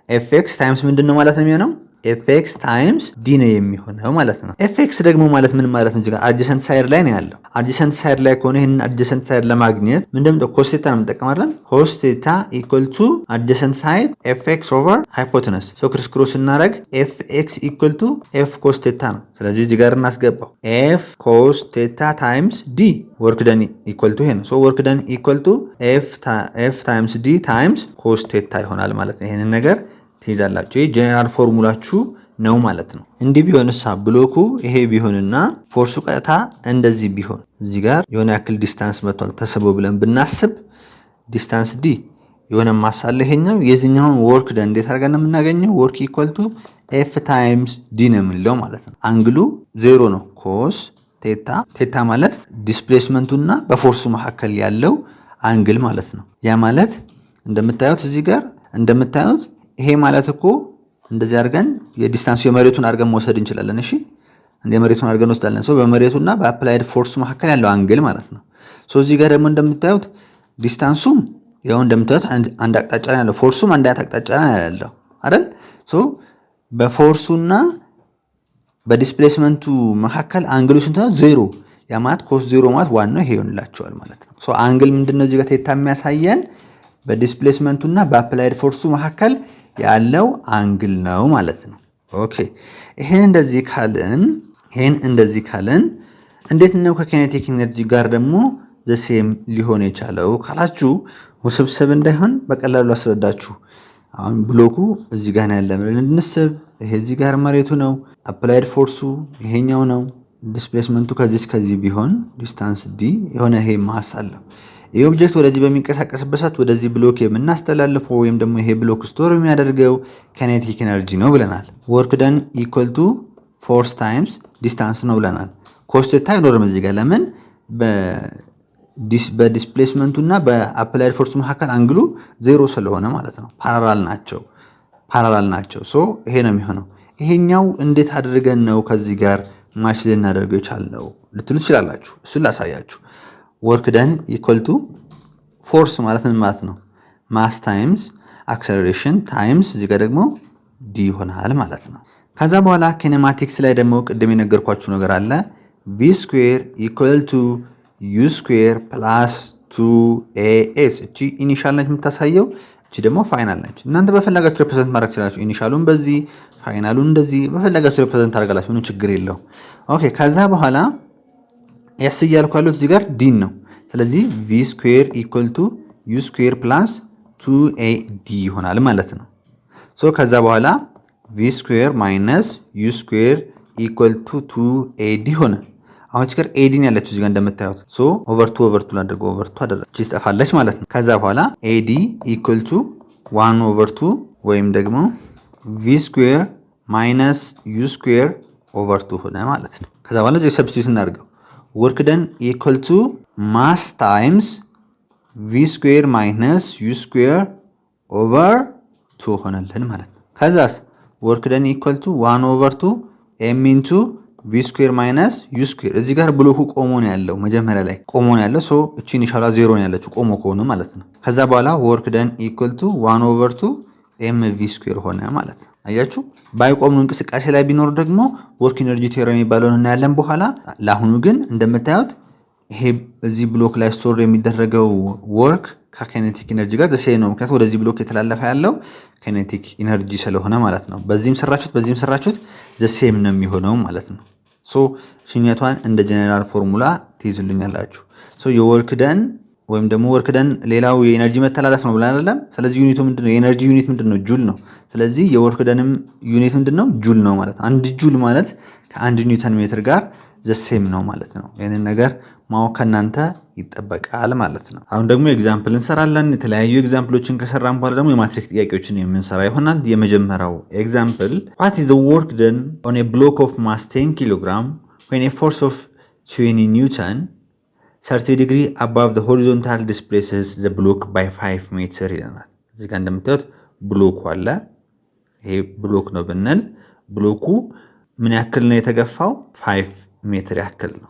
ኤፍኤክስ ታይምስ ምንድን ነው ማለት ነው የሚሆነው? ኤፍኤክስ ታይምስ ዲ ነው የሚሆነው ማለት ነው። ኤፍኤክስ ደግሞ ማለት ምን ማለት ነው? እዚህ ጋር አድጀሰንት ሳይድ ላይ ነው ያለው። አድጀሰንት ሳይድ ላይ ከሆነ ይሄንን አድጀሰንት ሳይድ ለማግኘት ምንድነው ኮስቴታ ነው የምንጠቀማለን። ኮስቴታ ኢኳል ቱ አድጀሰንት ሳይድ ኤፍኤክስ ኦቨር ሃይፖቴነስ። ሶ ክሪስ ክሮስ እናደርግ ኤፍኤክስ ኢኳል ቱ ኤፍ ኮስቴታ ነው። ስለዚህ እዚህ ጋር እናስገባው ኤፍ ኮስቴታ ታይምስ ዲ ወርክ ደን ኢኳል ቱ ይሄ ነው። ሶ ወርክ ደን ኢኳል ቱ ኤፍ ታይምስ ዲ ታይምስ ኮስቴታ ይሆናል ማለት ነው። ይሄንን ነገር ትይዛላችሁ። ይሄ ጀነራል ፎርሙላችሁ ነው ማለት ነው። እንዲህ ቢሆንሳ ብሎኩ ይሄ ቢሆንና ፎርሱ ቀጥታ እንደዚህ ቢሆን እዚህ ጋር የሆነ ያክል ዲስታንስ መጥቷል ተስቦ ብለን ብናስብ ዲስታንስ ዲ የሆነ ማሳለ ይሄኛው የዚህኛውን ወርክ ደን እንዴት አድርገን የምናገኘው? ወርክ ኢኳል ቱ ኤፍ ታይምስ ዲ ነው የምንለው ማለት ነው። አንግሉ 0 ነው። ኮስ ቴታ ማለት ዲስፕሌስመንቱና በፎርሱ መካከል ያለው አንግል ማለት ነው። ያ ማለት እንደምታዩት እዚህ ጋር እንደምታዩት ይሄ ማለት እኮ እንደዚህ አድርገን የዲስታንሱ የመሬቱን አድርገን መውሰድ እንችላለን። እሺ እንደ መሬቱን አድርገን ወስዳለን። ሶ በመሬቱና በአፕላይድ ፎርስ መካከል ያለው አንግል ማለት ነው። ሶ እዚህ ጋር ደግሞ እንደምታዩት ዲስታንሱም ያው እንደምታዩት አንድ አቅጣጫ ላይ ያለው ፎርሱም አንድ አቅጣጫ ላይ ያለው አይደል? ሶ በፎርሱና በዲስፕሌስመንቱ መካከል አንግሉ ስንት ነው? 0። ያ ማለት ኮስ 0 ማለት ዋናው ይሄ ይሆንላችኋል ማለት ነው። ሶ አንግል ምንድነው እዚህ ጋር ቴታ የሚያሳየን በዲስፕሌስመንቱና በአፕላይድ ፎርሱ መካከል ያለው አንግል ነው ማለት ነው። ኦኬ ይሄን እንደዚህ ካልን እንዴት ነው ከኬኔቲክ ኢነርጂ ጋር ደግሞ ዘሴም ሊሆን የቻለው ካላችሁ ውስብስብ እንዳይሆን በቀላሉ አስረዳችሁ። አሁን ብሎኩ እዚህ ጋር ያለ ብለን እንስብ። ይሄ እዚህ ጋር መሬቱ ነው። አፕላይድ ፎርሱ ይሄኛው ነው። ዲስፕሌስመንቱ ከዚህ ቢሆን ዲስታንስ ዲ የሆነ ይሄ ማስ አለው። ይህ ኦብጀክት ወደዚህ በሚንቀሳቀስበት ሰዓት ወደዚህ ብሎክ የምናስተላልፈው ወይም ደግሞ ይሄ ብሎክ ስቶር የሚያደርገው ካይኔቲክ ኤነርጂ ነው ብለናል። ወርክ ደን ኢኳል ቱ ፎርስ ታይምስ ዲስታንስ ነው ብለናል። ኮስት አይኖርም እዚህ ጋር ለምን በዲስፕሌስመንቱ እና በአፕላይድ ፎርስ መካከል አንግሉ ዜሮ ስለሆነ ማለት ነው። ፓራላል ናቸው። ሶ ይሄ ነው የሚሆነው። ይሄኛው እንዴት አድርገን ነው ከዚህ ጋር ማች ልናደርገው የቻልነው ልትሉ ትችላላችሁ። እሱን ላሳያችሁ። ወርክ ደን ኢኳል ቱ ፎርስ ማለት ምን ማለት ነው? ማስ ታይምስ አክሰለሬሽን ታይምስ እዚህ ጋር ደግሞ ዲ ይሆናል ማለት ነው። ከዛ በኋላ ኪኔማቲክስ ላይ ደግሞ ቅድም የነገርኳችሁ ነገር አለ። ቪ ስኩዌር ኢኳል ቱ ዩ ስኩዌር ፕላስ 2ኤኤስ። እቺ ኢኒሻል ነች የምታሳየው፣ እቺ ደግሞ ፋይናል ነች። እናንተ በፈለጋችሁ ሪፕሬዘንት ማድረግ ትችላላችሁ። ኢኒሻሉን በዚህ ፋይናሉን እንደዚህ በፈለጋችሁ ሪፕሬዘንት አድርጋላችሁ፣ ምንም ችግር የለው። ኦኬ ከዛ በኋላ ኤስ እያልኩ ያለሁት እዚህ ጋር ዲ ነው። ስለዚህ ቪ ስኩዌር ኢኳል ቱ ዩ ስኩዌር ፕላስ 2ኤዲ ይሆናል ማለት ነው። ሶ ከዛ በኋላ ቪ ስኩዌር ማይነስ ዩ ስኩዌር ኢኳል ቱ 2ኤዲ ሆነ። አሁን እዚህ ጋር ኤዲ ነው ያለችው እዚህ ጋር እንደምታዩት። ሶ ኦቨር 2 ኦቨር 2 ላድርገው፣ ኦቨር 2 አደረገች ትጠፋለች ማለት ነው። ከዛ በኋላ ኤዲ ኢኳል ቱ 1 ኦቨር 2 ወይም ደግሞ ቪ ስኩዌር ማይነስ ዩ ስኩዌር ኦቨር 2 ሆነ ማለት ነው። ከዛ በኋላ እዚህ ሰብስቲቱት እናድርገው። ወርክ ደን ኢኳል ቱ ማስ ታይምስ ቪ ስኩዌር ማይነስ ዩ ስኩዌር ኦቨር 2 ሆነልን ማለት ነው። ከዛስ ወርክ ደን ኢኳል ቱ 1 ኦቨር 2 ኤም ኢንቱ ቪ ስኩዌር ማይነስ ዩ ስኩዌር። እዚህ ጋር ብሎኩ ቆሞ ነው ያለው፣ መጀመሪያ ላይ ቆሞ ነው ያለው። ሶ እቺ ኢኒሻሏ ዜሮ ነው ያለችው ቆሞ ከሆነ ማለት ነው። ከዛ በኋላ ወርክ ደን ኢኳል ቱ 1 ኦቨር 2 ኤም ቪ ስኩዌር ሆነ ማለት ነው። አያችሁ ባይቆም ነው እንቅስቃሴ ላይ ቢኖር ደግሞ ወርክ ኢነርጂ ቴዎረም የሚባለውን እናያለን በኋላ። ለአሁኑ ግን እንደምታዩት ይሄ እዚህ ብሎክ ላይ ስቶር የሚደረገው ወርክ ከካይኔቲክ ኢነርጂ ጋር ዘሴም ነው። ምክንያቱም ወደዚህ ብሎክ የተላለፈ ያለው ካይኔቲክ ኢነርጂ ስለሆነ ማለት ነው። በዚህም ሰራችሁት ዘሴም ነው የሚሆነው ማለት ነው። ሶ ሽኛቷን እንደ ጀነራል ፎርሙላ ትይዙልኛላችሁ። ሶ የወርክ ደን ወይም ደግሞ ወርክ ደን ሌላው የኤነርጂ መተላለፍ ነው ብለን አይደለም። ስለዚህ ዩኒቱ ምንድነው? የኤነርጂ ዩኒት ምንድነው? ጁል ነው። ስለዚህ የወርክ ደንም ዩኒት ምንድነው? ጁል ነው ማለት ነው። አንድ ጁል ማለት ከአንድ ኒውተን ሜትር ጋር ዘሴም ነው ማለት ነው። ይህንን ነገር ማወቅ ከእናንተ ይጠበቃል ማለት ነው። አሁን ደግሞ ኤግዛምፕል እንሰራለን። የተለያዩ ኤግዛምፕሎችን ከሰራን በኋላ ደግሞ የማትሪክ ጥያቄዎችን የምንሰራ ይሆናል። የመጀመሪያው ኤግዛምፕል what is the work done on a block of mass 10 kg when a force of 20 Newton 30 degree above the horizontal displaces the block by 5 meter ይለናል። እዚህ ጋር እንደምታዩት ብሎኩ አለ። ይሄ ብሎክ ነው ብንል ብሎኩ ምን ያክል ነው የተገፋው? 5 ሜትር ያክል ነው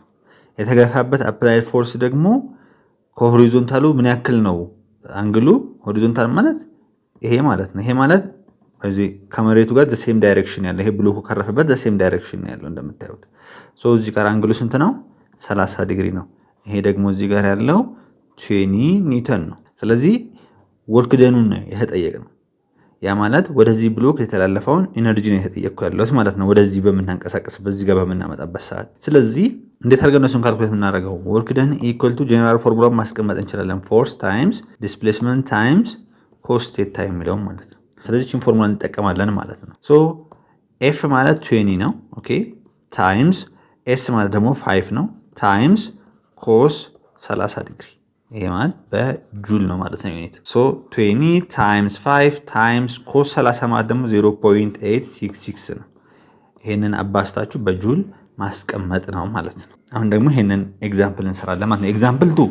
የተገፋበት። አፕላይድ ፎርስ ደግሞ ከሆሪዞንታሉ ምን ያክል ነው አንግሉ? ሆሪዞንታል ማለት ይሄ ማለት ነው። ይሄ ማለት እዚህ ከመሬቱ ጋር ዘ ሴም ዳይሬክሽን ያለው፣ ይሄ ብሎኩ ካረፈበት ዘ ሴም ዳይሬክሽን ነው ያለው እንደምታዩት። ሶ እዚህ ጋር አንግሉ ስንት ነው? 30 ዲግሪ ነው። ይሄ ደግሞ እዚህ ጋር ያለው 20 ኒውተን ነው። ስለዚህ ወርክ ደኑን ነው የተጠየቅነው። ያ ማለት ወደዚህ ብሎክ የተላለፈውን ኢነርጂ ነው የተጠየቅኩ ያለሁት ማለት ነው፣ ወደዚህ በምናንቀሳቀስበት በዚህ ጋር በምናመጣበት ሰዓት። ስለዚህ እንዴት አድርገን ነው እሱን ካልኩሌት የምናደርገው? ወርክ ደን ኢኳል ቱ ጀነራል ፎርሙላ ማስቀመጥ እንችላለን። ፎርስ ታይምስ ዲስፕሌስመንት ታይምስ ኮስ ቴታ የሚለው ማለት ነው። ስለዚህ እቺን ፎርሙላ እንጠቀማለን ማለት ነው። ሶ ኤፍ ማለት 20 ነው። ኦኬ ታይምስ ኤስ ማለት ደግሞ 5 ነው ታይምስ ኮስ 30 ዲግሪ። ይሄ ማለት በጁል ነው ማለት ነው ዩኒት። ሶ 20 ታይምስ 5 ታይምስ ኮስ 30 ማለት ደግሞ 0.866 ነው። ይሄንን አባስታችሁ በጁል ማስቀመጥ ነው ማለት ነው። አሁን ደግሞ ይሄንን ኤግዛምፕል እንሰራለን ማለት ነው። ኤግዛምፕል 2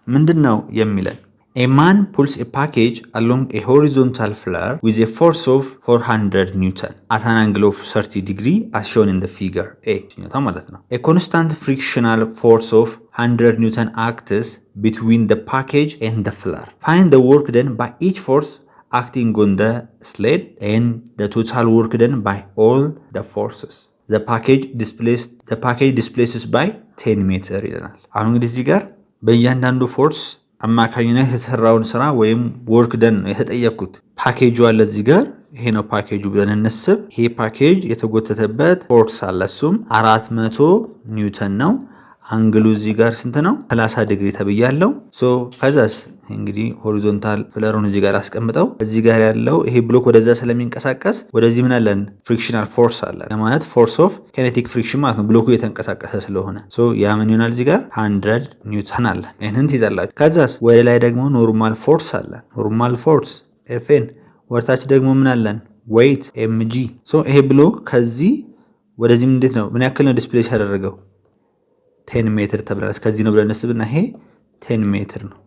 ምንድነው የሚለን? A man pulls a package along a horizontal flare with a force of 400 Newton at an angle of 30 degree as shown in the figure A ማለት ነው። A constant frictional force of 100 Newton acts between the package and the flare. Find the work done by each force acting on the sled and the total work done by all the forces. The package displaces by 10 meter ይለናል። አሁን እንግዲህ እዚህ ጋር በእያንዳንዱ ፎርስ አማካኝነት የተሰራውን ስራ ወይም ወርክ ደን ነው የተጠየቅኩት። ፓኬጁ አለ እዚህ ጋር፣ ይሄ ነው ፓኬጁ ብለን እንስብ። ይሄ ፓኬጅ የተጎተተበት ፎርስ አለ፣ እሱም 400 ኒውተን ነው። አንግሉ እዚህ ጋር ስንት ነው? 30 ዲግሪ ተብያለሁ። ሶ ከዛስ እንግዲህ ሆሪዞንታል ፍለሩን እዚህ ጋር አስቀምጠው እዚህ ጋር ያለው ይሄ ብሎክ ወደዛ ስለሚንቀሳቀስ ወደዚህ ምን አለን? ፍሪክሽናል ፎርስ አለ ማለት ፎርስ ኦፍ ኬኔቲክ ፍሪክሽን ማለት ነው። ብሎኩ እየተንቀሳቀሰ ስለሆነ ሶ ያ ምን ይሆናል? እዚህ ጋር 100 ኒውተን አለ። ይሄንን ትይዛላችሁ። ከዛስ ወደ ላይ ደግሞ ኖርማል ፎርስ አለ። ኖርማል ፎርስ ኤፍኤን፣ ወደታች ደግሞ ምን አለን? ዌይት ኤምጂ። ሶ ይሄ ብሎክ ከዚህ ወደዚህም እንዴት ነው? ምን ያክል ነው ዲስፕሌስ ያደረገው? 10 ሜትር ተብላለች። ከዚህ ነው ብለን እናስብና ይሄ 10 ሜትር ነው።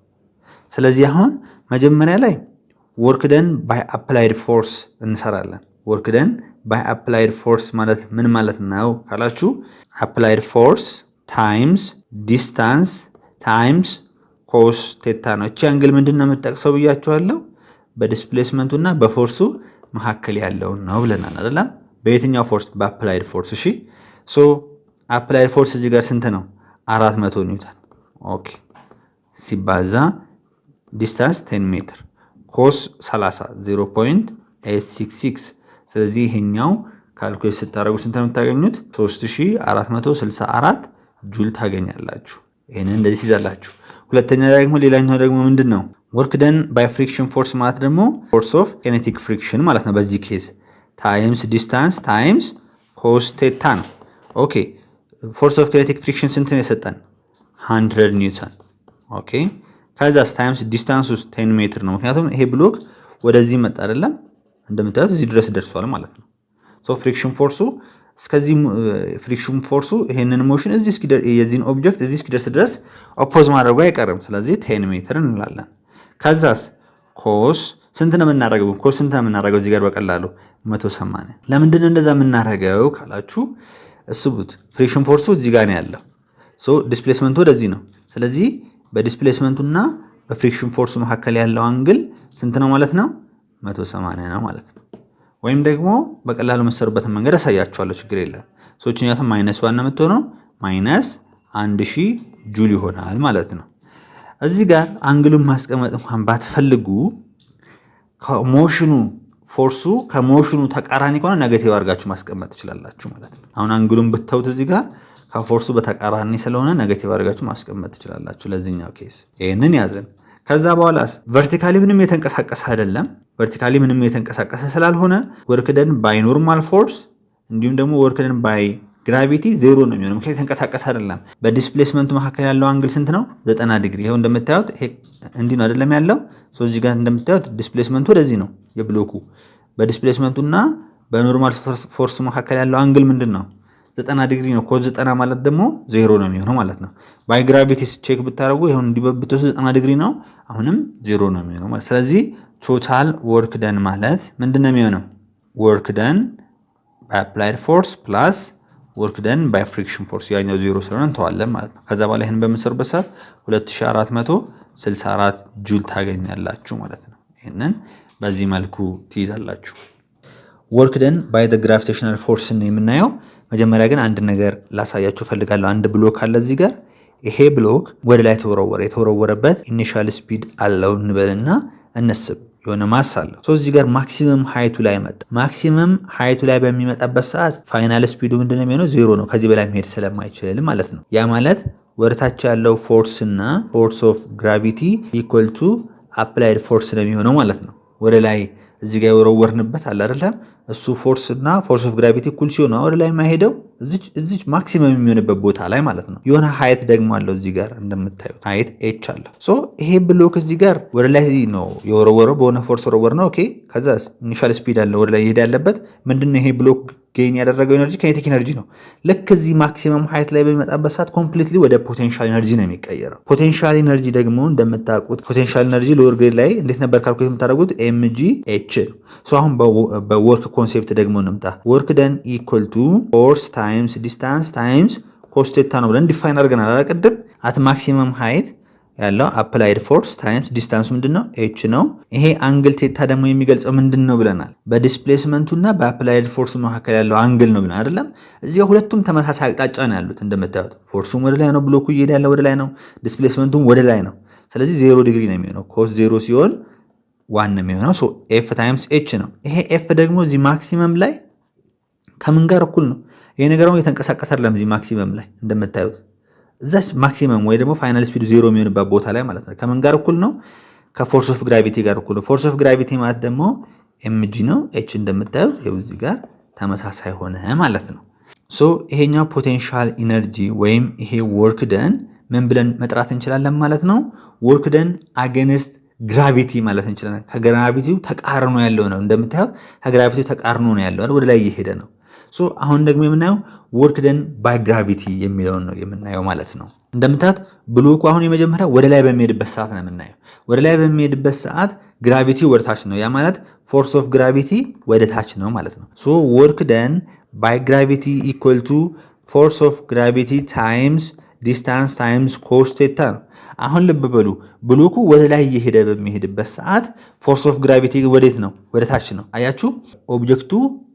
ስለዚህ አሁን መጀመሪያ ላይ ወርክ ደን ባይ አፕላይድ ፎርስ እንሰራለን። ወርክ ደን ባይ አፕላይድ ፎርስ ማለት ምን ማለት ነው ካላችሁ አፕላይድ ፎርስ ታይምስ ዲስታንስ ታይምስ ኮስ ቴታ ነው። እቺ አንግል ምንድን ነው የምትጠቅሰው ብያችኋለሁ? በዲስፕሌስመንቱ እና በፎርሱ መካከል ያለውን ነው ብለናል አይደለም? በየትኛው ፎርስ? በአፕላይድ ፎርስ። እሺ ሶ አፕላይድ ፎርስ እዚህ ጋር ስንት ነው? 400 ኒውተን። ኦኬ ሲባዛ ዲስታንስ 10 ሜትር ኮስ 30 0.866። ስለዚህ ይሄኛው ካልኩሌት ስታደርጉ ስንት ነው የምታገኙት? 3464 ጁል ታገኛላችሁ። ይሄንን እንደዚህ ይዛላችሁ። ሁለተኛ ደግሞ ሌላኛው ደግሞ ምንድን ነው? ወርክ ደን ባይ ፍሪክሽን ፎርስ ማለት ደግሞ ፎርስ ኦፍ ኬኔቲክ ፍሪክሽን ማለት ነው። በዚህ ኬዝ ታይምስ ዲስታንስ ታይምስ ኮስ ቴታ ነው። ኦኬ ፎርስ ኦፍ ኬኔቲክ ፍሪክሽን ስንት ነው የሰጠን? 100 ኒውተን። ኦኬ ከዛስ ታይምስ ዲስታንስ ውስጥ 10 ሜትር ነው። ምክንያቱም ይሄ ብሎክ ወደዚህ መጣ አይደለም? እንደምታዩት እዚህ ድረስ ደርሷል ማለት ነው። ሶ ፍሪክሽን ፎርሱ እስከዚህ ፍሪክሽን ፎርሱ ይሄንን ሞሽን እዚህ የዚህን ኦብጀክት እዚህ እስኪደርስ ድረስ ኦፖዝ ማድረጉ አይቀርም። ስለዚህ 10 ሜትር እንላለን። ከዛስ ኮስ ስንት ነው የምናደርገው? ኮስ ስንት ነው የምናደርገው? እዚህ ጋር በቀላሉ 180። ለምንድን ነው እንደዛ የምናደርገው ካላችሁ እስቡት። ፍሪክሽን ፎርሱ እዚህ ጋር ነው ያለው። ሶ ዲስፕሌስመንቱ ወደዚህ ነው። ስለዚህ በዲስፕሌስመንቱና በፍሪክሽን ፎርሱ መካከል ያለው አንግል ስንት ነው ማለት ነው? 180 ነው ማለት ነው። ወይም ደግሞ በቀላሉ መሰሩበትን መንገድ አሳያችኋለሁ፣ ችግር የለም። ሶችኛቱም ማይነስ ዋን ነው የምትሆነው ማይነስ 1000 ጁል ይሆናል ማለት ነው። እዚህ ጋር አንግሉን ማስቀመጥ እንኳን ባትፈልጉ ከሞሽኑ ፎርሱ ከሞሽኑ ተቃራኒ ከሆነ ኔጌቲቭ አድርጋችሁ ማስቀመጥ ትችላላችሁ ማለት ነው። አሁን አንግሉን ብታዩት እዚህ ጋር ከፎርሱ በተቃራኒ ስለሆነ ኔጌቲቭ አድርጋችሁ ማስቀመጥ ትችላላችሁ ለዚህኛው ኬስ። ይሄንን ያዘን። ከዛ በኋላ ቨርቲካሊ ምንም የተንቀሳቀሰ አይደለም። ቨርቲካሊ ምንም የተንቀሳቀሰ ስላልሆነ ወርክ ደን ባይ ኖርማል ፎርስ እንዲሁም ደግሞ ወርክ ደን ባይ ግራቪቲ ዜሮ ነው የሚሆነው፣ ምክንያቱም የተንቀሳቀሰ አይደለም። በዲስፕሌስመንቱ መካከል ያለው አንግል ስንት ነው? 90 ዲግሪ። ይሄው እንደምታዩት ይሄ እንዲህ ነው አይደለም ያለው። ሶ እዚህ ጋር እንደምታዩት ዲስፕሌስመንቱ ወደዚህ ነው የብሎኩ። በዲስፕሌስመንቱና በኖርማል ፎርስ መካከል ያለው አንግል ምንድን ነው? 90 ዲግሪ ነው። ኮዝ 90 ማለት ደግሞ ዜሮ ነው የሚሆነው ማለት ነው። ባይ ግራቪቲ ቼክ ብታደርጉ ይሁን እንዲበብተው 90 ዲግሪ ነው፣ አሁንም ዜሮ ነው የሚሆነው ማለት። ስለዚህ ቶታል ወርክ ደን ማለት ምንድን ነው የሚሆነው? ወርክ ደን ባይ አፕላይድ ፎርስ ፕላስ ወርክ ደን ባይ ፍሪክሽን ፎርስ፣ ያኛው ዜሮ ስለሆነ እንተዋለን ማለት ነው። ከዛ በኋላ ይህን በምንሰሩበት ሰዓት 2464 ጁል ታገኛላችሁ ማለት ነው። ይህንን በዚህ መልኩ ትይዛላችሁ። ወርክ ደን ባይ ግራቪቴሽናል ፎርስ ነው የምናየው። መጀመሪያ ግን አንድ ነገር ላሳያችሁ ፈልጋለሁ። አንድ ብሎክ አለ እዚህ ጋር። ይሄ ብሎክ ወደ ላይ ተወረወረ። የተወረወረበት ኢኒሻል ስፒድ አለው እንበልና እንስብ፣ የሆነ ማስ አለው። ሶ እዚህ ጋር ማክሲመም ሃይቱ ላይ መጣ። ማክሲመም ሃይቱ ላይ በሚመጣበት ሰዓት ፋይናል ስፒዱ ምንድነው የሚሆነው? ዜሮ ነው። ከዚህ በላይ መሄድ ስለማይችል ማለት ነው። ያ ማለት ወደታች ያለው ፎርስ እና ፎርስ ኦፍ ግራቪቲ ኢኳል ቱ አፕላይድ ፎርስ ነው የሚሆነው ማለት ነው። ወደ ላይ እዚህ ጋር የወረወርንበት አለ አይደለም? እሱ ፎርስ እና ፎርስ ኦፍ ግራቪቲ እኩል ሲሆን ወደ ላይ የማይሄደው እዚች ማክሲመም የሚሆንበት ቦታ ላይ ማለት ነው። የሆነ ሃይት ደግሞ አለው እዚህ ጋር እንደምታዩት ሃይት ኤች አለው። ሶ ይሄ ብሎክ እዚህ ጋር ወደ ላይ ነው የወረወረው፣ በሆነ ፎርስ ወረወር ነው። ኦኬ ከዛ ኢኒሻል ስፒድ አለ ወደ ላይ ይሄድ ያለበት ምንድነው? ይሄ ብሎክ ጌን ያደረገው ኤነርጂ ካይኔቲክ ኤነርጂ ነው። ልክ እዚህ ማክሲመም ሃይት ላይ በሚመጣበት ሰዓት ኮምፕሊትሊ ወደ ፖቴንሻል ኤነርጂ ነው የሚቀየረው። ፖቴንሻል ኤነርጂ ደግሞ እንደምታውቁት ፖቴንሻል ኤነርጂ ሎወር ግሬድ ላይ እንዴት ነበር ካልኩሌት የምታደርጉት? ኤምጂ ኤች ነው። ሶ አሁን በወርክ ኮንሴፕት ደግሞ እንምጣ። ወርክ ደን ኢኳል ቱ ፎርስ ታይምስ ዲስታንስ ታይምስ ኮስ ቴታ ነው ብለን ዲፋይን አድርገናል አላቀድም? አት ማክሲመም ሃይት ያለው አፕላይድ ፎርስ ታይምስ ዲስታንሱ ምንድነው? ኤች ነው። ይሄ አንግል ቴታ ደግሞ የሚገልጸው ምንድን ነው ብለናል? በዲስፕሌስመንቱና በአፕላይድ ፎርስ መካከል ያለው አንግል ነው ብለን አይደለም? እዚህ ሁለቱም ተመሳሳይ አቅጣጫ ነው ያሉት እንደምታዩት። ፎርሱም ወደ ላይ ነው፣ ብሎኩ እየሄደ ያለ ወደ ላይ ነው፣ ዲስፕሌስመንቱም ወደ ላይ ነው። ስለዚህ 0 ዲግሪ ነው የሚሆነው። ኮስ 0 ሲሆን 1 ነው የሚሆነው። ሶ ኤፍ ታይምስ ኤች ነው። ይሄ ኤፍ ደግሞ እዚህ ማክሲመም ላይ ከምን ጋር እኩል ነው? ይሄ ነገር የተንቀሳቀሰ አይደለም። እዚህ ማክሲመም ላይ እንደምታዩት እዛች ማክሲመም ወይ ደግሞ ፋይናል ስፒዱ ዜሮ የሚሆንበት ቦታ ላይ ማለት ነው። ከምን ጋር እኩል ነው? ከፎርስ ኦፍ ግራቪቲ ጋር እኩል ነው። ፎርስ ኦፍ ግራቪቲ ማለት ደግሞ ኤምጂ ነው። ኤች እንደምታዩት ይኸው እዚህ ጋር ተመሳሳይ ሆነ ማለት ነው። ሶ ይሄኛው ፖቴንሻል ኢነርጂ ወይም ይሄ ወርክ ደን ምን ብለን መጥራት እንችላለን ማለት ነው? ወርክ ደን አጌንስት ግራቪቲ ማለት እንችላለን። ከግራቪቲው ተቃርኖ ያለው ነው። እንደምታዩት ከግራቪቲው ተቃርኖ ነው ያለው፣ ወደ ላይ እየሄደ ነው። ሶ አሁን ደግሞ የምናየው ወርክ ደን ባይ ግራቪቲ የሚለውን ነው የምናየው ማለት ነው። እንደምታዩት ብሎኩ አሁን የመጀመሪያ ወደ ላይ በሚሄድበት ሰዓት ነው የምናየው። ወደ ላይ በሚሄድበት ሰዓት ግራቪቲ ወደ ታች ነው። ያ ማለት ፎርስ ኦፍ ግራቪቲ ወደ ታች ነው ማለት ነው። ሶ ወርክ ደን ባይ ግራቪቲ ኢኳል ቱ ፎርስ ኦፍ ግራቪቲ ታይምስ ዲስታንስ ታይምስ ኮስ ቴታ ነው። አሁን ልብ በሉ ብሎኩ ወደ ላይ እየሄደ በሚሄድበት ሰዓት ፎርስ ኦፍ ግራቪቲ ወዴት ነው? ወደ ታች ነው። አያችሁ፣ ኦብጀክቱ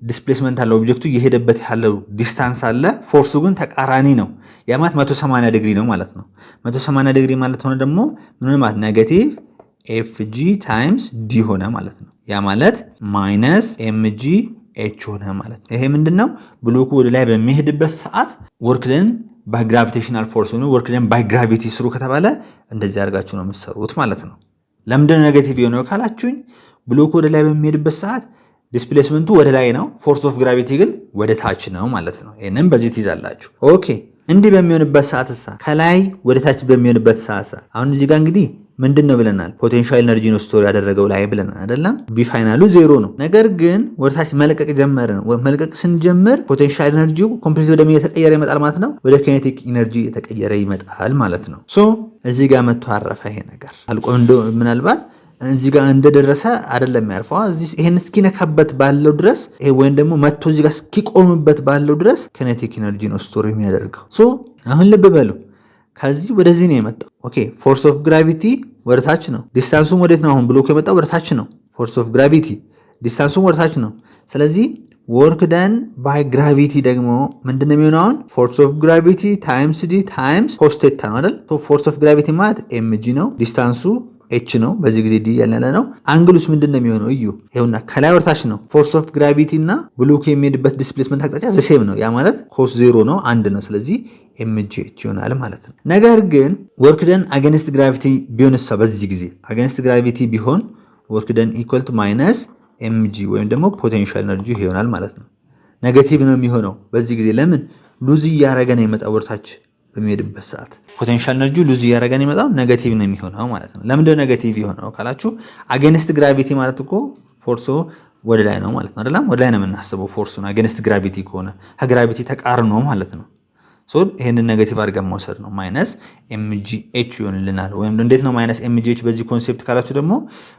ዲስፕሌስመንት አለ፣ ኦብጀክቱ እየሄደበት ያለው ዲስታንስ አለ፣ ፎርሱ ግን ተቃራኒ ነው። ያ ማለት 180 ዲግሪ ነው ማለት ነው። 180 ዲግሪ ማለት ሆነ ደግሞ ምን ማለት ኔጌቲቭ ኤፍጂ ታይምስ ዲ ሆነ ማለት ነው። ያ ማለት ማይነስ ኤምጂ ኤች ሆነ ማለት ነው። ይሄ ምንድነው? ብሎኩ ወደ ላይ በሚሄድበት ሰዓት ወርክ ደን ባይ ግራቪቴሽናል ፎርስ ነው። ወርክ ደን ባይ ግራቪቲ ስሩ ከተባለ እንደዚህ አድርጋችሁ ነው የምትሰሩት ማለት ነው። ለምንድን ነው ኔጌቲቭ የሆነው ካላችሁኝ፣ ብሎኩ ወደ ላይ በሚሄድበት ሰዓት ዲስፕሌስመንቱ ወደ ላይ ነው፣ ፎርስ ኦፍ ግራቪቲ ግን ወደ ታች ነው ማለት ነው። ይሄንን በዚህ ትይዛላችሁ። ኦኬ። እንዲህ በሚሆንበት ሰዓት ከላይ ወደ ታች በሚሆንበት ሰዓት አሁን እዚህ ጋር እንግዲህ ምንድን ነው ብለናል? ፖቴንሻል ኤነርጂ ነው ስቶር ያደረገው ላይ ብለናል አይደለም? ቪ ፋይናሉ ዜሮ ነው። ነገር ግን ወደታች መልቀቅ ጀመርን። መልቀቅ ስንጀምር ፖቴንሻል ኤነርጂው ኮምፕሊት ወደ ምን የተቀየረ ይመጣል ማለት ነው? ወደ ኬኔቲክ ኢነርጂ የተቀየረ ይመጣል ማለት ነው። ሶ እዚህ ጋር መጥቶ አረፈ ይሄ ነገር አልቆ ምናልባት እዚህ ጋር እንደደረሰ አይደለም ያርፈው። ይሄን እስኪነካበት ባለው ድረስ ወይም ደግሞ መጥቶ እዚህ ጋር እስኪቆምበት ባለው ድረስ ኬኔቲክ ኢነርጂ ነው ስቶር የሚያደርገው። ሶ አሁን ልብ በሉ ከዚህ ወደዚህ ነው የመጣው። ኦኬ ፎርስ ኦፍ ግራቪቲ ወደ ታች ነው። ዲስታንሱም ወዴት ነው? አሁን ብሎክ የመጣው ወደ ታች ነው። ፎርስ ኦፍ ግራቪቲ ዲስታንሱም ወደ ታች ነው። ስለዚህ ወርክ ደን ባይ ግራቪቲ ደግሞ ምንድን ነው የሚሆነው? አሁን ፎርስ ኦፍ ግራቪቲ ታይምስ ዲ ታይምስ ኮስ ቴታ ነው አይደል? ፎርስ ኦፍ ግራቪቲ ማለት ኤምጂ ነው። ዲስታንሱ ኤች ነው። በዚህ ጊዜ ዲ ያለ ነው። አንግሉስ ምንድን ነው የሚሆነው? እዩ ይኸውና ከላይ ወደ ታች ነው። ፎርስ ኦፍ ግራቪቲ እና ብሎክ የሚሄድበት ዲስፕሌስመንት አቅጣጫ ዘሴም ነው። ያ ማለት ኮስ ዜሮ ነው፣ አንድ ነው። ስለዚህ ኤምጂኤች ይሆናል ማለት ነው። ነገር ግን ወርክ ደን አገንስት ግራቪቲ ቢሆንሳ በዚህ ጊዜ አገንስት ግራቪቲ ቢሆን ወርክ ደን ኢኳል ቱ ማይነስ ኤምጂ ወይም ደግሞ ፖቴንሻል ኤነርጂ ይሆናል ማለት ነው። ኔጌቲቭ ነው የሚሆነው በዚህ ጊዜ። ለምን? ሉዝ እያደረገ ነው የመጣው ወርታች በሚሄድበት ሰዓት ፖቴንሻል ኤነርጂ ሉዝ እያደረገ ነው የመጣው፣ ኔጌቲቭ ነው የሚሆነው ማለት ነው። ለምንድነው ኔጌቲቭ የሆነው ካላችሁ አገንስት ግራቪቲ ማለት እኮ ፎርሶ ወደ ላይ ነው ማለት ነው አይደለም? ወደ ላይ ነው የምናስበው ፎርሱን አገንስት ግራቪቲ ከሆነ ከግራቪቲ ተቃርኖ ማለት ነው። ይህንን ኔጌቲቭ አድርገን መውሰድ ነው። ማይነስ ኤምጂኤች ይሆንልናል። ወይም እንዴት ነው ማይነስ ኤምጂኤች በዚህ ኮንሴፕት ካላችሁ ደግሞ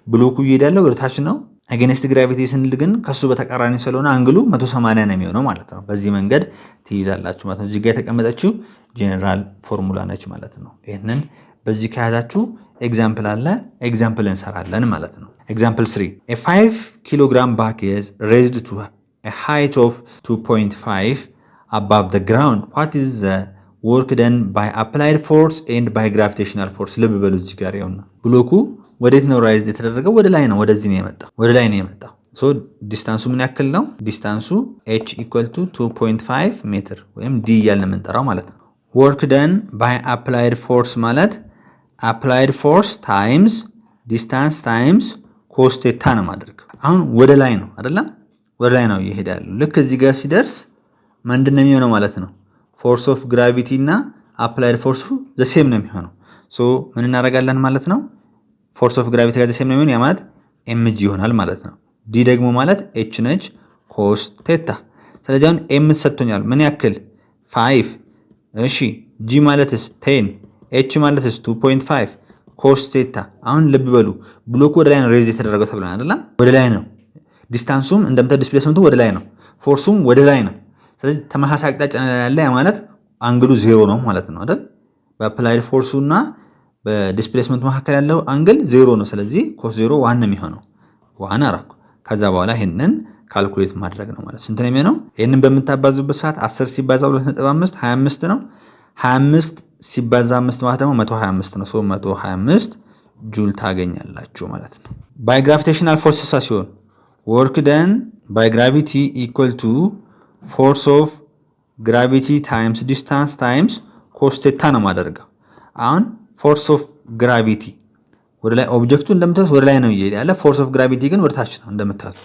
ብሎኩ እየሄዳለው ወደ ታች ነው። አጌንስት ግራቪቲ ስንል ግን ከሱ በተቃራኒ ስለሆነ አንግሉ 180 ነው የሚሆነው ማለት ነው። በዚህ መንገድ ትይዛላችሁ ማለት ነው። እዚህ ጋር የተቀመጠችው ጄኔራል ፎርሙላ ነች ማለት ነው። ይህንን በዚህ ከያዛችሁ ኤግዛምፕል አለ፣ ኤግዛምፕል እንሰራለን ማለት ነው። ኤግዛምፕል 3 a 5 kilogram bag is raised to a height of 2.5 above the ground. What is the work done by applied force and by gravitational force? ልብ በሉ እዚህ ጋር ይኸውና ብሎኩ ወዴት ነው ራይዝድ የተደረገው? ወደ ላይ ነው። ወደዚህ ነው የመጣው፣ ወደ ላይ ነው የመጣው። ሶ ዲስታንሱ ምን ያክል ነው? ዲስታንሱ h equal to 2.5 ሜትር ወይም d እያልን የምንጠራው ማለት ነው። work done by applied force ማለት applied force times distance times cos theta ነው ማድረግ። አሁን ወደ ላይ ነው አይደለም? ወደ ላይ ነው ይሄዳል። ልክ እዚህ ጋር ሲደርስ ምንድን ነው የሚሆነው ማለት ነው? ፎርስ ኦፍ ግራቪቲ እና አፕላይድ ፎርሱ ዘሴም ነው የሚሆነው። ሶ ምን እናደርጋለን ማለት ነው? ፎርስ ኦፍ ግራቪቲ ጋር ዘሴም ነው የሚሆነው። ያ ማለት ኤምጂ ይሆናል ማለት ነው። ዲ ደግሞ ማለት ኤች ነች፣ ኮስ ቴታ። ስለዚህ አሁን ኤም ተሰጥቶኛል ምን ያክል 5። እሺ ጂ ማለትስ 10፣ ኤች ማለትስ 2.5 ኮስ ቴታ። አሁን ልብ በሉ ብሎኩ ወደ ላይ ነው ሬዝ የተደረገው ተብለን አይደለም? ወደ ላይ ነው። ዲስታንሱም እንደምታዩት ዲስፕሌስመንቱ ወደ ላይ ነው፣ ፎርሱም ወደ ላይ ነው። ስለዚህ ተመሳሳይ አቅጣጫ ያለ ያ ማለት አንግሉ ዜሮ ነው ማለት ነው አይደል? በአፕላይድ ፎርሱ እና በዲስፕሌስመንቱ መካከል ያለው አንግል ዜሮ ነው። ስለዚህ ኮስ ዜሮ ዋን ነው የሚሆነው። ዋን አራኩ። ከዛ በኋላ ይሄንን ካልኩሌት ማድረግ ነው ማለት ስንት ነው የሚሆነው? ይሄንን በምታባዙበት ሰዓት 10 ሲባዛ 2.5 25 ነው። 25 ሲባዛ 5 ማለት ደግሞ 125 ነው። 125 ጁል ታገኛላችሁ ማለት ነው። ባይ ግራቪቴሽናል ፎርስ ሲሆን ወርክ ደን ባይ ግራቪቲ ኢኳል ቱ ፎርስ ኦፍ ግራቪቲ ታይምስ ዲስታንስ ታይምስ ኮስ ቴታ ነው ማደርገው። አሁን ፎርስ ኦፍ ግራቪቲ ወደ ላይ ኦብጀክቱ እንደምታዩት ወደ ላይ ነው እየሄደ ያለ፣ ፎርስ ኦፍ ግራቪቲ ግን ወደ ታች ነው እንደምታዩት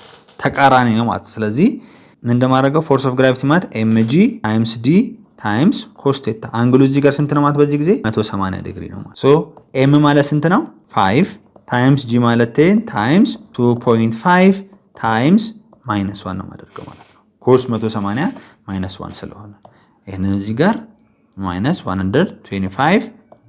ተቃራኒ ነው ማለት። ስለዚህ ምን እንደማደርገው ፎርስ ኦፍ ግራቪቲ ማለት mg ታይምስ d ታይምስ ኮስ ቴታ። አንግሉ እዚህ ጋር ስንት ነው ማለት በዚህ ጊዜ 180 ዲግሪ ነው ማለት። ሶ m ማለት ስንት ነው 5 ታይምስ g ማለት 10 ታይምስ 2.5 ታይምስ -1 ነው ማደርገው ማለት ነው። ኮስ 180 -1 ስለሆነ ይሄንን እዚህ ጋር -125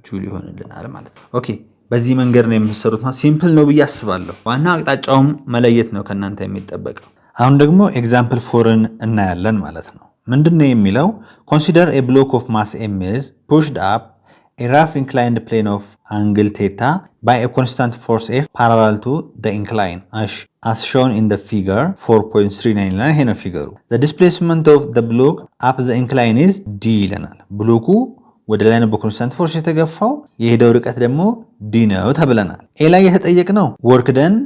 ጁል ይሆንልናል ማለት ነው። ኦኬ በዚህ መንገድ ነው የምትሰሩት ማለት ሲምፕል ነው ብዬ አስባለሁ። ዋና አቅጣጫውም መለየት ነው ከናንተ የሚጠበቀው። አሁን ደግሞ ኤግዛምፕል 4ን እናያለን ማለት ነው። ምንድነው የሚለው ኮንሲደር ኤ ብሎክ ኦፍ ማስ m is pushed up a rough inclined plane of angle theta by a constant force F parallel to the incline as shown in the figure 4.39 ይለናል። ይሄ ነው ፊገሩ። the displacement of the block up the incline is d ይለናል። ብሎኩ ወደ ላይ ነው በኮንስታንት ፎርስ የተገፋው፣ የሄደው ርቀት ደግሞ d ነው ተብለናል። ኤ ላይ የተጠየቅነው work done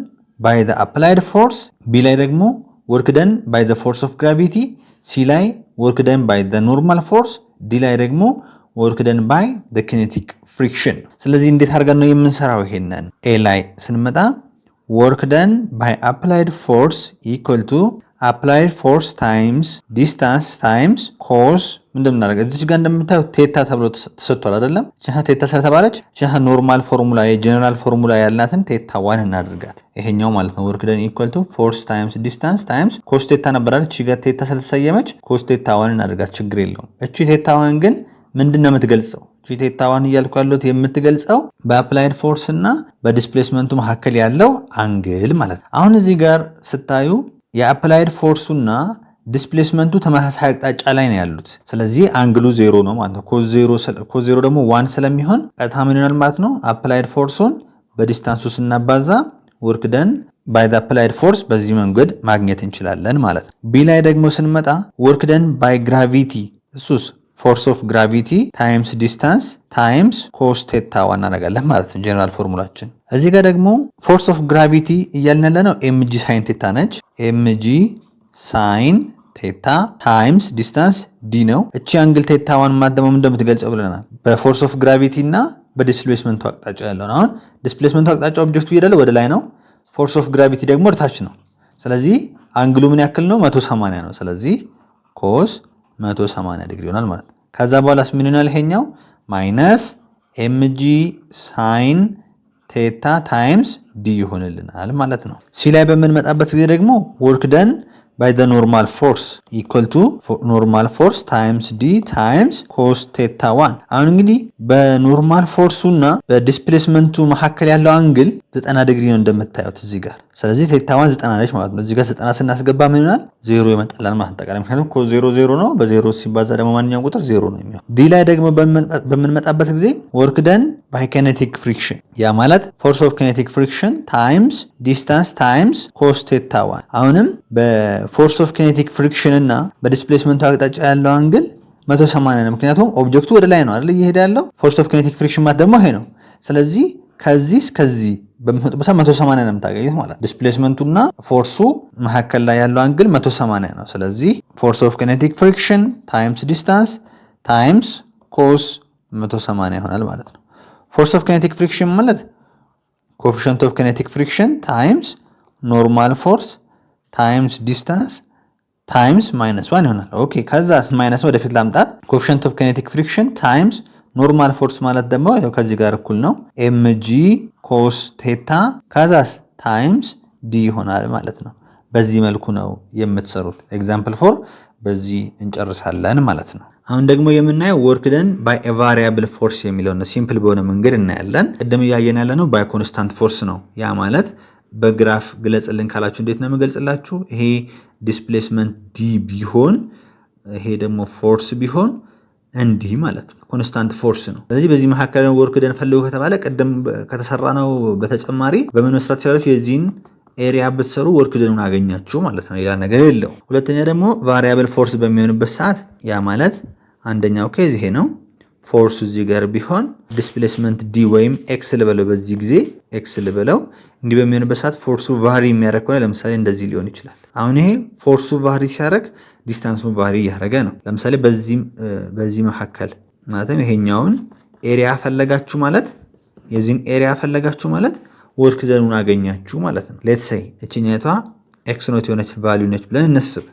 by the applied force፣ ቢ ላይ ደግሞ work done by the force of gravity፣ ሲ ላይ work done by the normal force፣ ዲ ላይ ደግሞ work done by the kinetic friction። ስለዚህ እንዴት አድርገን ነው የምንሰራው? ይሄንን ኤ ላይ ስንመጣ work done by applied force equal to applied force times distance times cos እንደምናደርገው እዚህ ጋር እንደምታዩ ቴታ ተብሎ ተሰጥቷል አይደለም? እቺ ቴታ ስለተባለች እቺ ኖርማል ፎርሙላ የጀነራል ፎርሙላ ያላትን ቴታ 1 እናደርጋት። ይሄኛው ማለት ነው work done equal to force times distance times cos ቴታ ነበራለች። እቺ ጋር ቴታ ስለተሰየመች cos ቴታ 1 እናደርጋት፣ ችግር የለውም። እቺ ቴታ 1 ግን ምንድነው የምትገልጸው? እቺ ቴታ 1 እያልኩ ያለሁት የምትገልጸው በአፕላይድ ፎርስ እና በዲስፕሌስመንቱ መካከል ያለው አንግል ማለት ነው። አሁን እዚህ ጋር ስታዩ የአፕላይድ ፎርሱና ዲስፕሌስመንቱ ተመሳሳይ አቅጣጫ ላይ ነው ያሉት። ስለዚህ አንግሉ 0 ነው ማለት ነው። ኮዝ 0 ደግሞ 1 ስለሚሆን ቀጥታ ምን ይሆናል ማለት ነው? አፕላይድ ፎርሱን በዲስታንሱ ስናባዛ ወርክ ደን ባይ ዘ አፕላይድ ፎርስ በዚህ መንገድ ማግኘት እንችላለን ማለት ነው። ቢ ላይ ደግሞ ስንመጣ ወርክ ደን ባይ ግራቪቲ፣ እሱስ ፎርስ ኦፍ ግራቪቲ ታይምስ ዲስታንስ ታይምስ ኮስ ቴታ 1 እናደርጋለን ማለት ነው ጀነራል ፎርሙላችን። እዚህ ጋር ደግሞ ፎርስ ኦፍ ግራቪቲ እያልን ያለ ነው mg ሳይን ቴታ ነች። mg ሳይን ቴታ ታይምስ ዲስታንስ ዲ ነው። እቺ አንግል ቴታ 1 ማለት ደግሞ እንደምትገልጸው ብለናል በፎርስ ኦፍ ግራቪቲ እና በዲስፕሌስመንቱ አቅጣጫ ያለው ነው። አሁን ዲስፕሌስመንቱ አቅጣጫ ኦብጀክቱ እየሄደ ወደ ላይ ነው፣ ፎርስ ኦፍ ግራቪቲ ደግሞ ወደ ታች ነው። ስለዚህ አንግሉ ምን ያክል ነው? 180 ነው። ስለዚህ ኮስ 180 ዲግሪ ይሆናል ማለት ነው። ከዛ በኋላስ ምን ይሆናል? ይሄኛው ማይነስ mg ሳይን ቴታ ታይምስ ዲ ይሆንልናል ማለት ነው። ሲ ላይ በምንመጣበት ጊዜ ደግሞ ወርክ ደን by the normal force equal to normal force times d times cos theta 1። አሁን እንግዲህ በኖርማል ፎርሱና በዲስፕሌስመንቱ መካከል ያለው አንግል 90 ዲግሪ ነው እንደምታዩት እዚህ ጋር። ስለዚህ ቴታ 1 90 ነች ማለት ነው። እዚህ ጋር 90 ስናስገባ ምን ይሆናል? 0 ይመጣላል ማለት ነው። ምክንያቱም ኮስ 0 0 ነው፣ በ0 ሲባዛ ደግሞ ማንኛውም ቁጥር 0 ነው የሚሆነው። ዲ ላይ ደግሞ በምንመጣበት ጊዜ ወርክ ደን ባይ ኪኔቲክ ፍሪክሽን፣ ያ ማለት ፎርስ ኦፍ ኪኔቲክ ፍሪክሽን ታይምስ ዲስታንስ ታይምስ ኮስ ቴታ 1። አሁንም በፎርስ ኦፍ ኪኔቲክ ፍሪክሽን እና በዲስፕሌስመንቱ አቅጣጫ ያለው አንግል 180 ነው። ምክንያቱም ኦብጀክቱ ወደ ላይ ነው አይደል እየሄደ ያለው። ፎርስ ኦፍ ኪኔቲክ ፍሪክሽን ማለት ደግሞ ይሄ ነው። ስለዚህ ከዚህ እስከዚህ በምትመጡበት 180 ነው የምታገኙት ማለት። ዲስፕሌስመንቱና ፎርሱ መካከል ላይ ያለው አንግል 180 ነው። ስለዚህ ፎርስ ኦፍ ኪኔቲክ ፍሪክሽን ታይምስ ዲስታንስ ታይምስ ኮስ 180 ይሆናል ማለት ነው። ፎርስ ኦፍ ኪኔቲክ ፍሪክሽን ማለት ኮኤፊሺየንት ኦፍ ኪኔቲክ ፍሪክሽን ታይምስ ኖርማል ፎርስ ታይምስ ዲስታንስ ታይምስ -1 ይሆናል። ኦኬ ከዛ ማይነስ ወደፊት ላምጣት። ኮኤፊሺየንት ኦፍ ኪኔቲክ ፍሪክሽን ታይምስ ኖርማል ፎርስ ማለት ደግሞ ከዚህ ጋር እኩል ነው mg ኮስ ቴታ ከዛስ ታይምስ ዲ ይሆናል ማለት ነው። በዚህ መልኩ ነው የምትሰሩት። ኤግዛምፕል 4 በዚህ እንጨርሳለን ማለት ነው። አሁን ደግሞ የምናየው ወርክ ደን ባይ ኤ ቫሪያብል ፎርስ የሚለው ነው። ሲምፕል በሆነ መንገድ እናያለን። ቅድም እያየን ያለ ነው ባይ ኮንስታንት ፎርስ ነው። ያ ማለት በግራፍ ግለጽልን ካላችሁ እንዴት ነው የምገልጽላችሁ? ይሄ ዲስፕሌስመንት ዲ ቢሆን ይሄ ደግሞ ፎርስ ቢሆን እንዲህ ማለት ነው። ኮንስታንት ፎርስ ነው። ስለዚህ በዚህ መካከል ወርክ ደን ፈልጉ ከተባለ ቅድም ከተሰራ ነው በተጨማሪ በምን መስራት ይችላል? የዚህን ኤሪያ ብትሰሩ ወርክ ደኑን አገኛችሁ ማለት ነው። ሌላ ነገር የለው። ሁለተኛ ደግሞ ቫሪያብል ፎርስ በሚሆንበት ሰዓት ያ ማለት አንደኛው ኬዝ ይሄ ነው። ፎርስ እዚህ ጋር ቢሆን ዲስፕሌስመንት ዲ ወይም ኤክስ ልበለው፣ በዚህ ጊዜ ኤክስ ልበለው። እንዲህ በሚሆንበት ሰዓት ፎርሱ ቫሪ የሚያደርግ ከሆነ ለምሳሌ እንደዚህ ሊሆን ይችላል። አሁን ይሄ ፎርሱ ቫሪ ሲያደርግ ዲስታንሱ ቫሪ እያደረገ ነው። ለምሳሌ በዚህ መካከል ማለትም ይሄኛውን ኤሪያ ፈለጋችሁ ማለት የዚህን ኤሪያ ፈለጋችሁ ማለት ወርክ ደኑን አገኛችሁ ማለት ነው። ሌትስ ሴይ እቺኛቷ ኤክስ ኖት የሆነች ቫልዩ ነች ብለን እንስብ።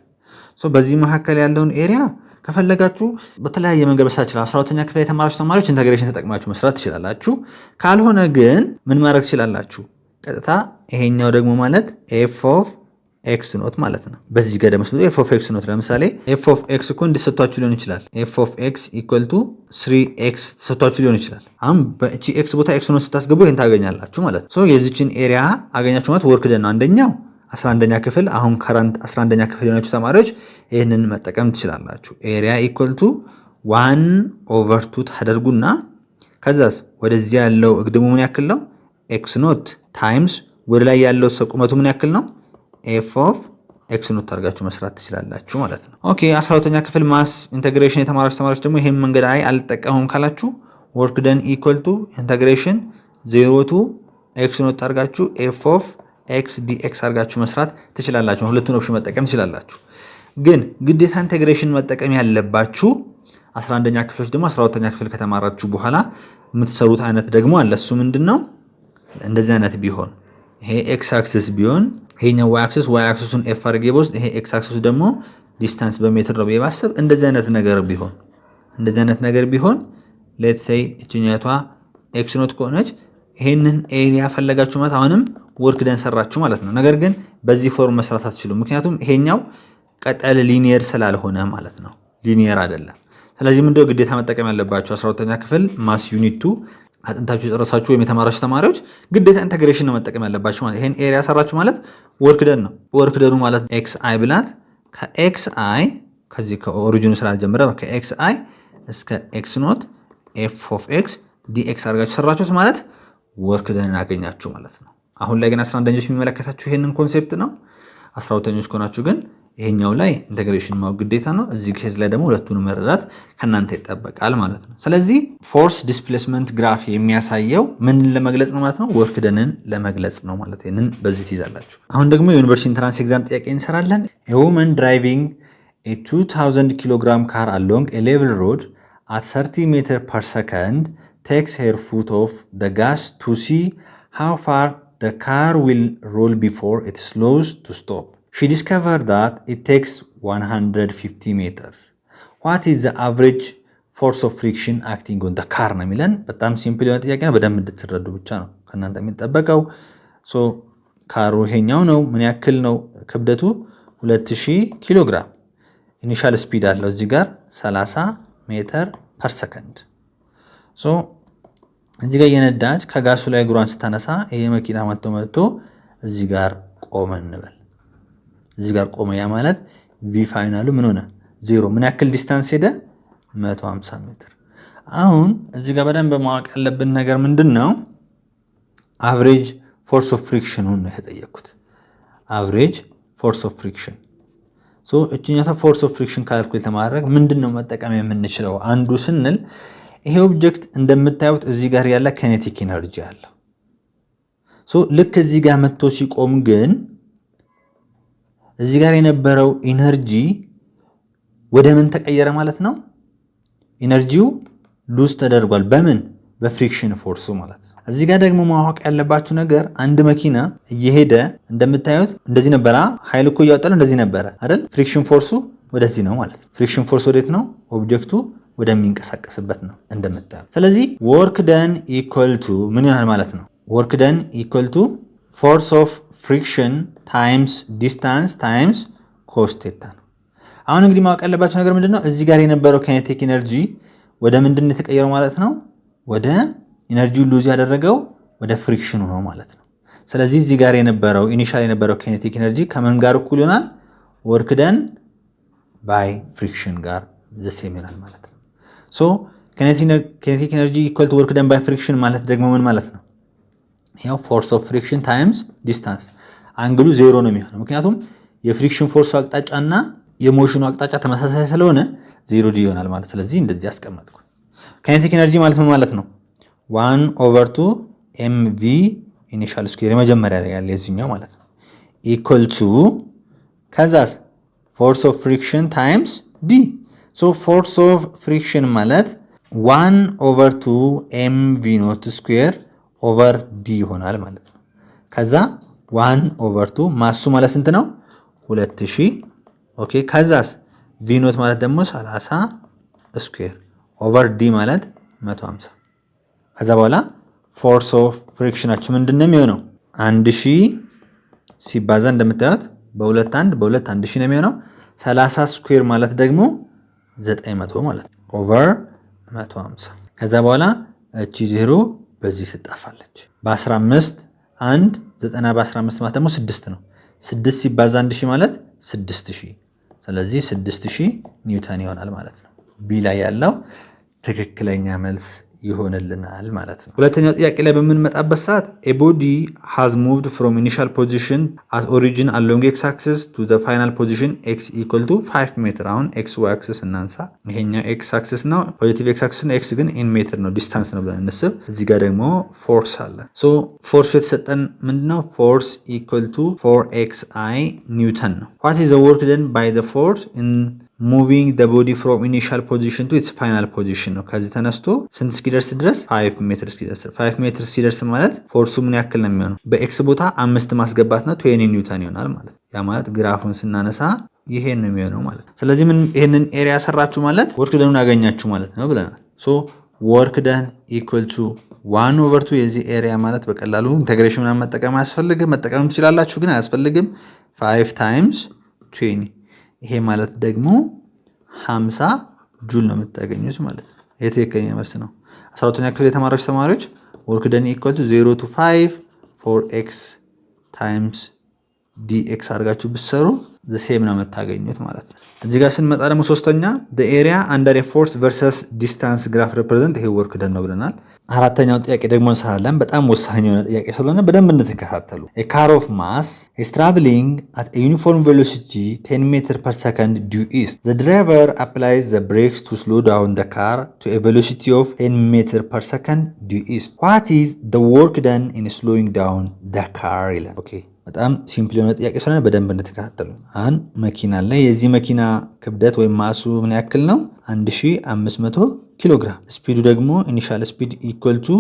ሶ በዚህ መካከል ያለውን ኤሪያ ከፈለጋችሁ በተለያየ መንገድ መስራት ይችላል። 12ኛ ክፍል የተማራችሁ ተማሪዎች ኢንተግሬሽን ተጠቅማችሁ መስራት ትችላላችሁ። ካልሆነ ግን ምን ማድረግ ትችላላችሁ? ቀጥታ ይሄኛው ደግሞ ማለት ኤፍ ኦፍ ኤክስ ኖት ማለት ነው። በዚህ ጋር ደግሞ ኤፍ ኦፍ ኤክስ ኖት ለምሳሌ ኤፍ ኦፍ ኤክስ እኮ እንዲሰጧችሁ ሊሆን ይችላል። ኤፍ ኦፍ ኤክስ ኢኳል ቱ 3x ተሰጥቷችሁ ሊሆን ይችላል። አሁን በእቺ ኤክስ ቦታ ኤክስ ኖት ስታስገቡ ይሄን ታገኛላችሁ ማለት ነው። ሶ የዚችን ኤሪያ አገኛችሁ ማለት ወርክ ደን ነው። አንደኛው 11ኛ ክፍል አሁን ከረንት 11ኛ ክፍል የሆናችሁ ተማሪዎች ይህንን መጠቀም ትችላላችሁ። ኤሪያ ኢኳል ቱ 1/2 ታደርጉና ከዛስ ወደዚህ ያለው እግድሙ ምን ያክል ነው? ኤክስ ኖት ታይምስ ወደ ላይ ያለው ቁመቱ ምን ያክል ነው? ኤፍ ኦፍ ኤክስ ኖት አድርጋችሁ መስራት ትችላላችሁ ማለት ነው። ኦኬ 12ኛ ክፍል ማስ ኢንተግሬሽን የተማራችሁ ተማሪዎች ደግሞ ይሄን መንገድ አልጠቀሙም ካላችሁ ወርክ ደን ኢኳል ቱ ኢንተግሬሽን 0 ቱ ኤክስ ኖት አድርጋችሁ ኤፍ ኦፍ ኤክስ ዲኤክስ አድርጋችሁ መስራት ትችላላችሁ። ሁለቱን ኦፕሽን መጠቀም ትችላላችሁ። ግን ግዴታ ኢንተግሬሽን መጠቀም ያለባችሁ 11ኛ ክፍሎች ደግሞ 12ኛ ክፍል ከተማራችሁ በኋላ የምትሰሩት አይነት ደግሞ አለ። እሱ ምንድነው? እንደዚህ አይነት ቢሆን ይሄ ኤክስ አክሲስ ቢሆን ይሄኛው ዋይ አክሲስ ዋይ አክሲሱን ኤፍ አድርጌ በውስጥ ይሄ ኤክስ አክሲሱ ደግሞ ዲስታንስ በሜትር ነው ባስብ እንደዚህ አይነት ነገር ቢሆን ሌትስ ሴይ እቺኛቷ ኤክስ ኖት ከሆነች ይሄንን ኤሪያ ፈለጋችሁ ማለት አሁንም ወርክ ደን ሰራችሁ ማለት ነው። ነገር ግን በዚህ ፎርም መስራት አትችሉም። ምክንያቱም ይሄኛው ቀጠል ሊኒየር ስላልሆነ ማለት ነው። ሊኒየር አይደለም። ስለዚህ ምንድነው ግዴታ መጠቀም ያለባችሁ 12ኛ ክፍል ማስ ዩኒት 2 አጥንታችሁ የጨረሳችሁ ወይም የተማራችሁ ተማሪዎች ግዴታ ኢንተግሬሽን ነው መጠቀም ያለባችሁ ማለት ይሄን ኤሪያ ሰራችሁ ማለት ወርክ ደን ነው። ወርክ ደኑ ማለት ኤክስ አይ ብላት ከኤክስ አይ ከዚህ ከኦሪጂኑ ስላልጀመረ ከኤክስ አይ እስከ ኤክስ ኖት ኤፍ ኦፍ ኤክስ ዲኤክስ አድርጋችሁ ሰራችሁት ማለት ወርክ ደን አገኛችሁ ማለት ነው። አሁን ላይ ግን 11ኞች የሚመለከታችሁ ይሄንን ኮንሴፕት ነው። 12ኞች ከሆናችሁ ግን ይሄኛው ላይ ኢንተግሬሽን ማወቅ ግዴታ ነው። እዚህ ኬዝ ላይ ደግሞ ሁለቱን መረዳት ከናንተ ይጠበቃል ማለት ነው። ስለዚህ ፎርስ ዲስፕሌስመንት ግራፍ የሚያሳየው ምን ለመግለጽ ነው ማለት ነው? ወርክ ደንን ለመግለጽ ነው ማለት ነው። በዚህ ትይዛላችሁ። አሁን ደግሞ የዩኒቨርሲቲ ኢንትራንስ ኤግዛም ጥያቄ እንሰራለን። a woman driving a 2000 kg car along a level road at 30 meter per second takes her foot off the gas to see how far the car will roll before it slows to stop. She discovered that it takes 150 meters. What is the average force of friction acting on the car? ነው የሚለን። በጣም ሲምፕል የሆነ ጥያቄ ነው። በደንብ እንድትረዱ ብቻ ነው ከእናንተ የሚጠበቀው። ሶ ካሩ ይሄኛው ነው። ምን ያክል ነው ክብደቱ? 2000 ኪሎ ግራም። ኢኒሻል ስፒድ አለው እዚህ ጋር 30 ሜትር ፐር ሰከንድ። ሶ እዚህ ጋር የነዳች ከጋሱ ላይ እግሯን ስታነሳ ይሄ መኪና መጥቶ እዚህ ጋር ቆመ እንበል። እዚህ ጋር ቆመ። ያ ማለት ቪ ፋይናሉ ምን ሆነ? ዜሮ። ምን ያክል ዲስታንስ ሄደ? 150 ሜትር። አሁን እዚህ ጋር በደንብ ማወቅ ያለብን ነገር ምንድነው? አቨሬጅ ፎርስ ኦፍ ፍሪክሽን ነው የተጠየቁት። አቨሬጅ ፎርስ ኦፍ ፍሪክሽን። ሶ እቺኛታ ፎርስ ኦፍ ፍሪክሽን ካልኩሌት ለማድረግ ምንድነው መጠቀም የምንችለው? አንዱ ስንል ይሄ ኦብጀክት እንደምታዩት እዚህ ጋር ያለ ካይኔቲክ ኢነርጂ አለው። ሶ ልክ እዚህ ጋር መጥቶ ሲቆም ግን እዚህ ጋር የነበረው ኢነርጂ ወደ ምን ተቀየረ ማለት ነው? ኢነርጂው ሉዝ ተደርጓል። በምን? በፍሪክሽን ፎርሱ ማለት ነው። እዚህ ጋር ደግሞ ማወቅ ያለባችሁ ነገር አንድ መኪና እየሄደ እንደምታዩት እንደዚህ ነበረ። ኃይል እኮ እያወጣለው እንደዚህ ነበረ አይደል? ፍሪክሽን ፎርሱ ወደዚህ ነው ማለት ነው። ፍሪክሽን ፎርስ ወዴት ነው? ኦብጀክቱ ወደሚንቀሳቀስበት ነው እንደምታዩት። ስለዚህ ወርክ ደን ኢኳል ቱ ምን ይሆናል ማለት ነው? ወርክ ደን ኢኳል ቱ ፎርስ ኦፍ ፍሪክሽን ታይምስ ዲስታንስ ታይምስ ኮስ ቴታ ነው። አሁን እንግዲህ ማወቅ ያለባቸው ነገር ምንድነው? እዚህ ጋር የነበረው ካይኔቲክ ኢነርጂ ወደ ምንድን የተቀየረው ማለት ነው? ወደ ኢነርጂው ሉዝ ያደረገው ወደ ፍሪክሽኑ ነው ማለት ነው። ስለዚህ እዚህ ጋር የነበረው ኢኒሻል የነበረው ካይኔቲክ ኢነርጂ ከምን ጋር እኩል ይሆናል? ወርክ ደን ባይ ፍሪክሽን ጋር ዘሴም ይሆናል ማለት ነው። ሶ ካይኔቲክ ኢነርጂ ኢኳል ቱ ወርክ ደን ባይ ፍሪክሽን ማለት ደግሞ ምን ማለት ነው? ያው ፎርስ ኦፍ ፍሪክሽን ታይምስ ዲስታንስ አንግሉ ዜሮ ነው የሚሆነው። ምክንያቱም የፍሪክሽን ፎርሱ አቅጣጫና የሞሽኑ አቅጣጫ ተመሳሳይ ስለሆነ ዜሮ ዲ ይሆናል ማለት። ስለዚህ እንደዚህ አስቀመጥኩ። ካይኔቲክ ኤነርጂ ማለት ምን ማለት ነው? 1/2 mv ኢኒሻል ስኩዌር የመጀመሪያ ላይ ያለ የዚህኛው ማለት ነው ኢኳል ቱ ከዛስ ፎርስ ኦፍ ፍሪክሽን ታይምስ ዲ። ሶ ፎርስ ኦፍ ፍሪክሽን ማለት 1/2 mv ኖት ስኩዌር ኦቨር ዲ ይሆናል ማለት ነው። ከዛ 1/2 ማሱ ማለት ስንት ነው? 2000 ኦኬ። ከዛስ ቪ ኖት ማለት ደግሞ 30 ስኩዌር ኦቨር ዲ ማለት 150። ከዛ በኋላ ፎርስ ኦፍ ፍሪክሽናችን ምንድን ነው የሚሆነው? 1000 ሲባዛ እንደምታዩት በሁለት 1000 ነው የሚሆነው። 30 ስኩዌር ማለት ደግሞ 900 ማለት ነው ኦቨር 150። ከዛ በኋላ እቺ 0 በዚህ ትጣፋለች። በ15 90 በ15 ማለት ደግሞ 6 ነው። 6 ሲባዛ 1000 ማለት 6000። ስለዚህ 6000 ኒውተን ይሆናል ማለት ነው። ቢ ላይ ያለው ትክክለኛ መልስ ይሆንልናል ማለት ነው። ሁለተኛው ጥያቄ ላይ በምንመጣበት ሰዓት a body has moved from initial position at origin along x axis to the final position x equal to 5 ሜትር። አሁን x y axis እናንሳ። ይሄኛው x axis ነው፣ ፖዚቲቭ x axis ነው፣ x ግን in ሜትር ነው፣ ዲስታንስ ነው ብለን እንስብ። እዚህ ጋር ደግሞ ፎርስ አለ። ሶ ፎርስ የተሰጠን ምንድነው? ፎርስ equal to 4xi ኒውተን ነው። what is the work done by the force in moving the body from initial position to its final position ነው። ከዚህ ተነስቶ ስንት እስኪደርስ ድረስ? 5 ሜትር እስኪደርስ። 5 ሜትር ሲደርስ ማለት ፎርሱ ምን ያክል ነው የሚሆነው? በኤክስ ቦታ 5 ማስገባት ነው 20 ኒውተን ይሆናል ማለት። ያ ማለት ግራፉን ስናነሳ ይሄን ነው የሚሆነው ማለት። ስለዚህ ምን ይሄንን ኤሪያ ሰራችሁ ማለት ወርክ ደኑን አገኛችሁ ማለት ነው ብለናል። ሶ ወርክ ደን ኢኩዋል ቱ 1/2 የዚህ ኤሪያ ማለት በቀላሉ ኢንተግሬሽን ምናምን መጠቀም አያስፈልግም። መጠቀም ትችላላችሁ ግን አያስፈልግም። 5 ታይምስ 20 ይሄ ማለት ደግሞ 50 ጁል ነው የምታገኙት ማለት ነው። ይሄ ትክክለኛ መልስ ነው። 12ኛ ክፍል የተማራችሁ ተማሪዎች ወርክ ደን ኢኳል ቱ 0 to 5 4x ታይምስ dx አድርጋችሁ ብትሰሩ the same ነው የምታገኙት ማለት ነው። እዚህ ጋር ስንመጣ ደግሞ ሶስተኛ the area under a force versus distance graph represent ይሄ ወርክ ደን ነው ብለናል። አራተኛው ጥያቄ ደግሞ እንሰራለን። በጣም ወሳኝ የሆነ ጥያቄ ስለሆነ በደንብ እንድትከታተሉ። a car of mass is traveling at a uniform velocity 10 meter per second due east. The driver applies the brakes to slow down the car to a velocity of 10 meter per second due east. What is the work done in slowing down the car? Okay. በጣም ሲምፕል የሆነ ጥያቄ ስለሆነ በደንብ እንድትከታተሉ። አሁን መኪና ላይ የዚህ መኪና ክብደት ወይም ማሱ ምን ያክል ነው? 1500 ኪሎ ግራም። ስፒዱ ደግሞ ኢኒሻል ስፒድ ኢኳል ቱ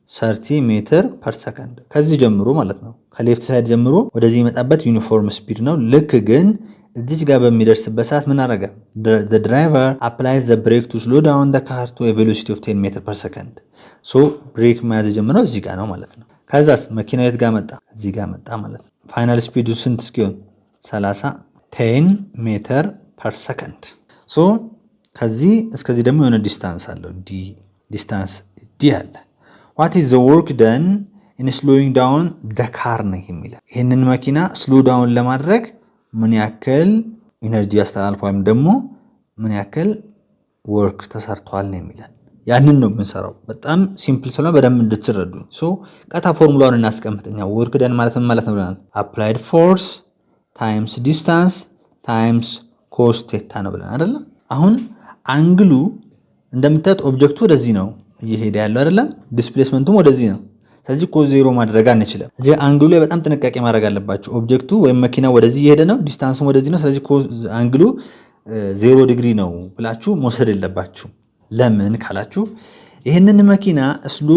30 ሜትር ፐር ሰከንድ። ከዚህ ጀምሮ ማለት ነው ከሌፍት ሳይድ ጀምሮ ወደዚህ የመጣበት ዩኒፎርም ስፒድ ነው። ልክ ግን እዚህ ጋር በሚደርስበት ሰዓት ምን አደረገ? the driver applies the brake to slow down the car to a velocity of 10 meter per second. so ብሬክ መያዝ የጀመረው እዚህ ጋር ነው ማለት ነው። ከዛስ መኪናው የት ጋር መጣ? እዚህ ጋር መጣ ማለት ነው። ፋይናል ስፒዱ ስንት እስኪሆን 30 10 ሜትር ፐር ሰከንድ። ሶ ከዚህ እስከዚህ ደግሞ የሆነ ዲስታንስ አለው ዲስታንስ ዲ አለ። what is the work done in slowing down the car ነው የሚለው። ይሄንን መኪና ስሎ ዳውን ለማድረግ ምን ያክል ኢነርጂ ያስተላልፋል ወይም ደግሞ ምን ያክል ወርክ ተሰርቷል ነው የሚለው። ያንን ነው የምንሰራው። በጣም ሲምፕል ስለሆነ በደንብ እንድትረዱ። ሶ ቀጥታ ፎርሙላውን እናስቀምጥኛ። ወርክ ደን ማለት ምን ማለት ነው ብለናል? አፕላይድ ፎርስ ታይምስ ዲስታንስ ታይምስ ኮስ ቴታ ነው ብለን አይደለም? አሁን አንግሉ እንደምታዩት ኦብጀክቱ ወደዚህ ነው እየሄደ ያለው አይደለም? ዲስፕሌስመንቱም ወደዚህ ነው። ስለዚህ ኮስ ዜሮ ማድረግ አንችልም። እዚህ አንግሉ ላይ በጣም ጥንቃቄ ማድረግ አለባችሁ። ኦብጀክቱ ወይም መኪናው ወደዚህ እየሄደ ነው፣ ዲስታንሱም ወደዚህ ነው። ስለዚህ አንግሉ 0 ዲግሪ ነው ብላችሁ መውሰድ የለባችሁ። ለምን ካላችሁ ይህንን መኪና ስሎ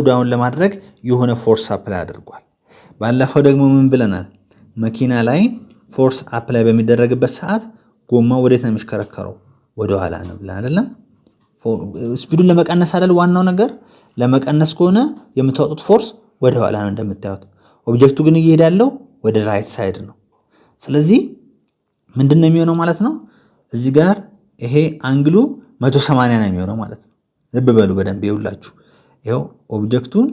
ዳውን ለማድረግ የሆነ ፎርስ አፕላይ አድርጓል። ባለፈው ደግሞ ምን ብለናል? መኪና ላይ ፎርስ አፕላይ በሚደረግበት ሰዓት ጎማ ወዴት ነው የሚሽከረከረው? ወደ ኋላ ነው ብለን አይደለም? ስፒዱን ለመቀነስ አይደል? ዋናው ነገር ለመቀነስ ከሆነ የምታወጡት ፎርስ ወደ ኋላ ነው እንደምታዩት። ኦብጀክቱ ግን እየሄደ ያለው ወደ ራይት ሳይድ ነው። ስለዚህ ምንድነው የሚሆነው ማለት ነው? እዚህ ጋር ይሄ አንግሉ 180 ነው የሚሆነው ማለት ነው። ልብ በሉ በደንብ ይውላችሁ። ይሄው ኦብጀክቱን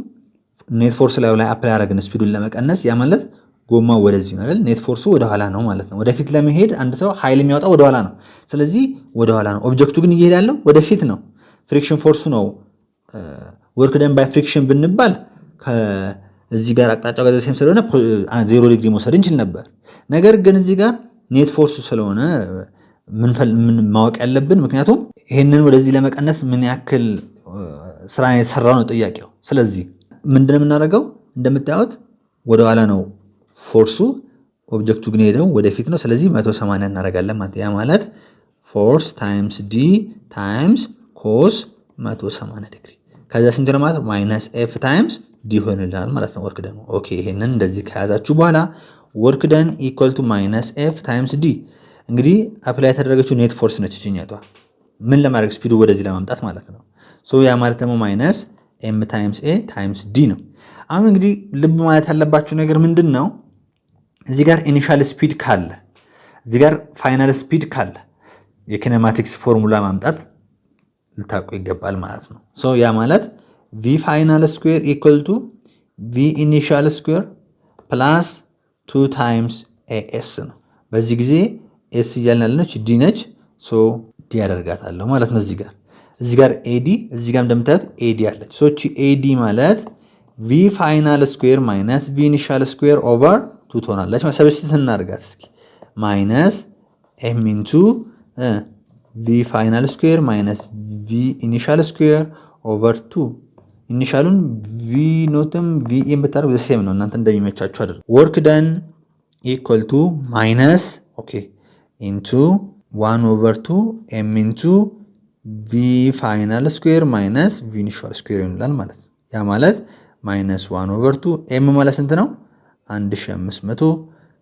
ኔት ፎርስ ላይ አፕላይ አደረግን ስፒዱን ለመቀነስ። ያ ማለት ጎማው ወደዚህ ነው አይደል? ኔት ፎርሱ ወደ ኋላ ነው ማለት ነው። ወደፊት ለመሄድ አንድ ሰው ኃይል የሚያወጣው ወደ ኋላ ነው። ስለዚህ ወደ ኋላ ነው። ኦብጀክቱ ግን እየሄደ ያለው ወደፊት ነው። ፍሪክሽን ፎርሱ ነው ወርክ ደን ባይ ፍሪክሽን ብንባል እዚህ ጋር አቅጣጫው ጋር ዘሴም ስለሆነ 0 ዲግሪ መውሰድ እንችል ነበር። ነገር ግን እዚህ ጋር ኔት ፎርሱ ስለሆነ ምን ማወቅ ያለብን፣ ምክንያቱም ይሄንን ወደዚህ ለመቀነስ ምን ያክል ስራ የተሰራው ነው ጥያቄው። ስለዚህ ምንድነው የምናደርገው? እንደምታዩት ወደ ኋላ ነው ፎርሱ፣ ኦብጀክቱ ግን ሄደው ወደፊት ነው። ስለዚህ 180 እናደርጋለን ማለት ያ ማለት ፎርስ ታይምስ ዲ ታይምስ ኮስ 180 ዲግሪ ከዛ ስንት ነው ማለት ማይነስ ኤፍ ታይምስ ዲ ይሆንልናል ማለት ነው። ወርክ ደን ኦኬ ይሄንን እንደዚህ ከያዛችሁ በኋላ ወርክ ደን ኢኳል ቱ ማይነስ ኤፍ ታይምስ ዲ እንግዲህ አፕላይ የተደረገችው ኔት ፎርስ ነች እቺኛቷ ምን ለማድረግ ስፒዱ ወደዚህ ለማምጣት ማለት ነው። ሶ ያ ማለት ደግሞ ማይነስ ኤም ታይምስ ኤ ታይምስ ዲ ነው። አሁን እንግዲህ ልብ ማለት ያለባችሁ ነገር ምንድን ነው እዚህ ጋር ኢኒሻል ስፒድ ካለ እዚህ ጋር ፋይናል ስፒድ ካለ የኪኔማቲክስ ፎርሙላ ማምጣት ልታውቁ ይገባል ማለት ነው። ሶ ያ ማለት ቪ ፋይናል ስኩዌር ኢኳል ቱ ቪ ኢኒሻል ስኩዌር ፕላስ 2 ታይምስ ኤኤስ ነው። በዚህ ጊዜ ኤስ እያልን ያለነች ዲ ነች። ሶ ዲ ያደርጋታለሁ ማለት ነው። እዚህ ጋር ኤዲ እዚህ ጋር እንደምታዩት ኤዲ አለች። ሶ እቺ ኤዲ ማለት ቪ ፋይናል ስኩዌር ማይነስ ቪ ኢኒሻል ስኩዌር ኦቨር 2 ትሆናለች። ሰብስቲት እናድርጋት እስኪ ማይነስ ኤም ኢንቱ ቪ ፋይናል ስኩዌር ማይነስ ቪ ኢኒሻል ስኩዌር ኦቨር 2 ኢኒሻሉን ቪ ኖትም ቪ ኢን ብታደርጉ ዘሴም ነው። እናንተ እንደሚመቻችሁ አድርጉ። ወርክ ደን ኢኳል ቱ ማይነስ ኦኬ ኢንቱ 1 ኦቨር 2 ኤም ኢንቱ ቪ ፋይናል ስኩዌር ማይነስ ቪ ኢኒሻል ስኩዌር ይሆናል ማለት ነው። ያ ማለት ማይነስ 1 ኦቨር 2 ኤም ማለት ስንት ነው 1500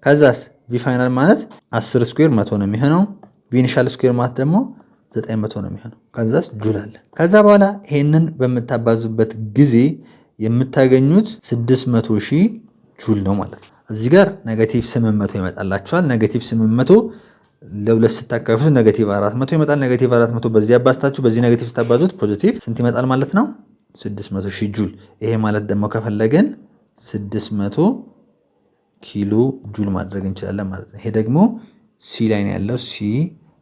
ከዛስ ቪ ፋይናል ማለት 10 ስኩዌር 100 ነው የሚሆነው ቪ ኢኒሻል ስኩዌር ማለት ደግሞ 900 ነው የሚሆነው። ከዛስ ጁል አለ። ከዛ በኋላ ይሄንን በምታባዙበት ጊዜ የምታገኙት 600,000 ጁል ነው ማለት ነው። እዚህ ጋር ኔጌቲቭ 800 ይመጣላችኋል። ኔጌቲቭ 800 ለሁለት ስታካፍሉት ኔጌቲቭ 400 ይመጣል። ኔጌቲቭ 400 በዚህ አባዝታችሁ በዚህ ኔጌቲቭ ስታባዙት ፖዚቲቭ ስንት ይመጣል ማለት ነው 600,000 ጁል። ይሄ ማለት ደግሞ ከፈለገን 600 ኪሎ ጁል ማድረግ እንችላለን ማለት ነው። ይሄ ደግሞ ሲ ላይ ነው ያለው። ሲ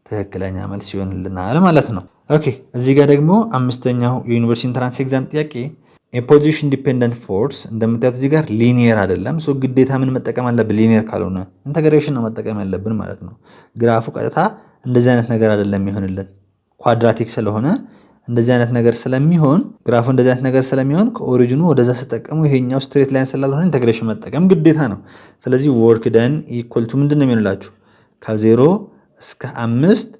ትክክለኛ መልስ ይሆንልናል ማለት ነው። ኦኬ እዚህ ጋር ደግሞ አምስተኛው የዩኒቨርሲቲ ኢንትራንስ ኤግዛም ጥያቄ የፖዚሽን ዲፔንደንት ፎርስ እንደምታዩት እዚህ ጋር ሊኒየር አይደለም። ሶ ግዴታ ምን መጠቀም አለብን? ሊኒየር ካልሆነ ኢንተግሬሽን ነው መጠቀም ያለብን ማለት ነው። ግራፉ ቀጥታ እንደዚህ አይነት ነገር አይደለም የሚሆንልን ኳድራቲክ ስለሆነ እንደዚህ አይነት ነገር ስለሚሆን ግራፉ እንደዚህ አይነት ነገር ስለሚሆን ከኦሪጂኑ ወደዛ ተጠቀሙ። ይሄኛው ስትሬት ላይን ስላልሆነ ኢንተግሬሽን መጠቀም ግዴታ ነው። ስለዚህ ወርክ ደን ኢኳል ቱ ምንድን ነው የሚሆንላችሁ ከ0 እስከ 5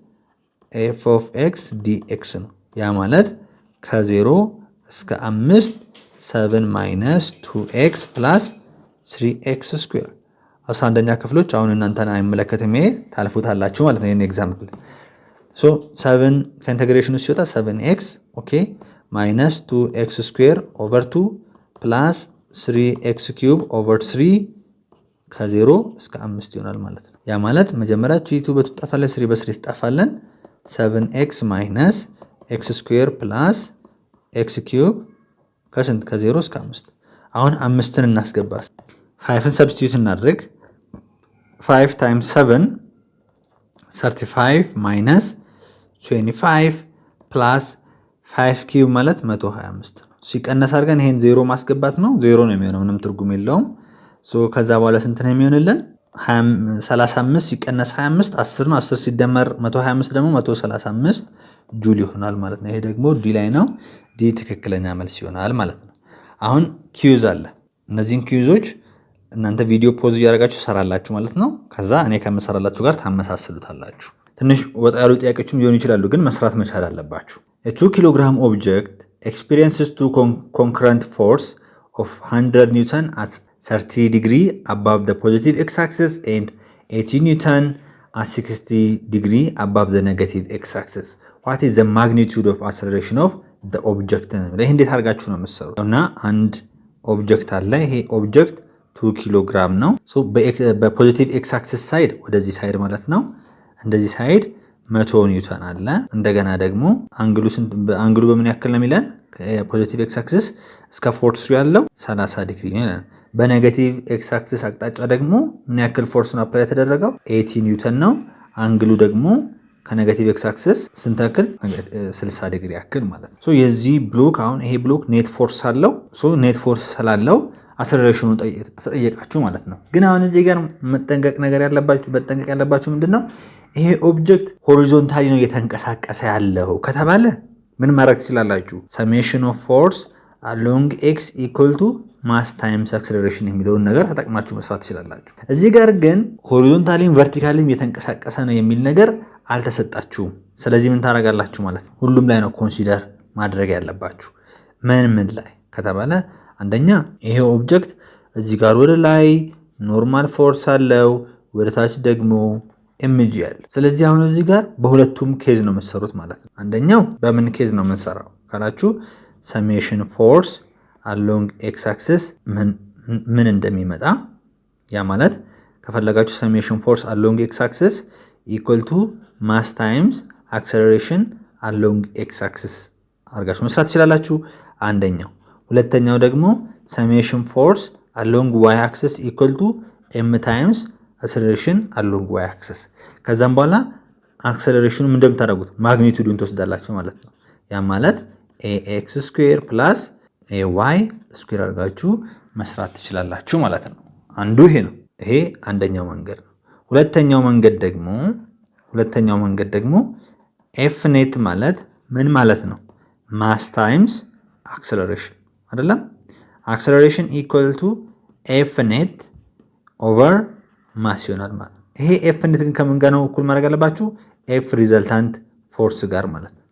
ኤፍ ኦፍ ኤክስ ዲኤክስ ነው። ያ ማለት ከ0 እስከ 5 7 ማይነስ 2ኤክስ ፕላስ 3ኤክስ ስኩዌር 11ኛ ክፍሎች አሁን እናንተን አይመለከትም። ይሄ ታልፉታላችሁ ማለት ነው። ይሄን ኤግዛምፕል ሶ 7 ከኢንተግሬሽኑ ሲወጣ 7ኤክስ ኦኬ ማይነስ 2ኤክስ ስኩዌር ኦቨር 2 ፕላስ 3ኤክስ ኪዩብ ኦቨር 3 ከ0 እስከ 5 ይሆናል ማለት ነው። ያ ማለት መጀመሪያ ቺቱ በትጠፋለን 3 በ3 ትጠፋለን 7ኤክስ ማይነስ ኤክስ ስኩዌር ፕላስ ኤክስ ኪዩብ ከስንት ከ0 እስከ 5። አሁን 5ን እናስገባ 5ን ሰብስቲዩት እናድርግ 5 ታይምስ 7 35 ማይነስ 25 ፕላስ 5 ኪዩብ ማለት 125 ነው። ሲቀነስ አድርገን ይሄን 0 ማስገባት ነው። 0 ነው የሚሆነው ምንም ትርጉም የለውም። ከዛ በኋላ ስንት ነው የሚሆንልን 35 ሲቀነስ 25 10 ነው። 10 ሲደመር 125 ደግሞ 135 ጁል ይሆናል ማለት ነው። ይሄ ደግሞ ዲ ላይ ነው። ዲ ትክክለኛ መልስ ይሆናል ማለት ነው። አሁን ኪዩዝ አለ። እነዚህን ኪዩዞች እናንተ ቪዲዮ ፖዝ እያደረጋችሁ ሰራላችሁ ማለት ነው። ከዛ እኔ ከምሰራላችሁ ጋር ታመሳስሉታላችሁ። ትንሽ ወጣ ያሉ ጥያቄዎችም ሊሆኑ ይችላሉ፣ ግን መስራት መቻል አለባችሁ። a2 ኪሎግራም ኦብጀክት experiences two concurrent force of 100 Newton at 30 degree above the positive x-axis and 80 Newton at 60 degree above the negative x-axis. What is the magnitude of acceleration of the object? ይሄ እንዴት አድርጋችሁ ነው የምትሰሩት? እና አንድ ኦብጀክት አለ። ይሄ ኦብጀክት 2 ኪሎግራም ነው። በፖዚቲቭ x-axis ሳይድ ወደዚህ ሳይድ ማለት ነው። እንደዚህ ሳይድ 100 ኒውተን አለ። እንደገና ደግሞ አንግሉ በምን ያክል ነው የሚለን? ፖዚቲቭ x-axis እስከ ፎርስ ያለው 30 ዲግሪ ነው። በኔጌቲቭ x-axis አቅጣጫ ደግሞ ምን ያክል ፎርስ ነው አፕላይ የተደረገው? 80 ኒውተን ነው። አንግሉ ደግሞ ከኔጌቲቭ x-axis ስንት ያክል? 60 ዲግሪ ያክል ማለት ነው። የዚህ ብሎክ አሁን ይሄ ብሎክ ኔት ፎርስ አለው። ኔት ፎርስ ስላለው አክሰለሬሽኑ ተጠየቃችሁ ማለት ነው። ግን አሁን እዚህ ጋር መጠንቀቅ ያለባችሁ ምንድነው? ይሄ ኦብጀክት ሆሪዞንታሊ ነው እየተንቀሳቀሰ ያለው ከተባለ ምን ማድረግ ትችላላችሁ? ሰሜሽን ኦፍ ፎርስ አሎንግ ኤክስ ኢኳል ቱ ማስ ታይምስ አክሰለሬሽን የሚለውን ነገር ተጠቅማችሁ መስራት ትችላላችሁ። እዚህ ጋር ግን ሆሪዞንታሊም ቨርቲካሊም እየተንቀሳቀሰ ነው የሚል ነገር አልተሰጣችሁም። ስለዚህ ምን ታደርጋላችሁ ማለት ነው? ሁሉም ላይ ነው ኮንሲደር ማድረግ ያለባችሁ። ምን ላይ ከተባለ አንደኛ ይሄ ኦብጀክት እዚህ ጋር ወደ ላይ ኖርማል ፎርስ አለው፣ ወደ ታች ደግሞ ኤምጂ አለ። ስለዚህ አሁን እዚህ ጋር በሁለቱም ኬዝ ነው የምትሰሩት ማለት ነው። አንደኛው በምን ኬዝ ነው የምንሰራው ካላችሁ ሰሜሽን ፎርስ አሎንግ ኤክስ አክሲስ ምን እንደሚመጣ ያ ማለት ከፈለጋችሁ ሰሜሽን ፎርስ አሎንግ ኤክስ አክሲስ ኢኳል ቱ ማስ ታይምስ አክሰለሬሽን አሎንግ ኤክስ አክሲስ አድርጋችሁ መስራት ትችላላችሁ። አንደኛው። ሁለተኛው ደግሞ ሰሜሽን ፎርስ አሎንግ ዋይ አክሲስ ኢኳል ቱ ኤም ታይምስ አክሰለሬሽን አሎንግ ዋይ አክሲስ። ከዛም በኋላ አክሰለሬሽኑ እንደምታደርጉት ማግኒቱዱን ትወስዳላችሁ ማለት ነው። ያ ማለት ኤክስ ስኩዌር ፕላስ ኤዋይ ስኩዌር አድርጋችሁ መስራት ትችላላችሁ ማለት ነው። አንዱ ይሄ ነው። ይሄ አንደኛው መንገድ ነው። ሁለተኛው መንገድ ደግሞ ኤፍ ኔት ማለት ምን ማለት ነው? ማስ ታይምስ አክሰለሬሽን አይደለም? አክሰለሬሽን ኢኳል ቱ ኤፍ ኔት ኦቨር ማስ ይሆናል ማለት ነው። ይሄ ኤፍ ኔት ግን ከምን ጋር ነው እኩል ማድረግ አለባችሁ? ኤፍ ሪዘልታንት ፎርስ ጋር ማለት ነው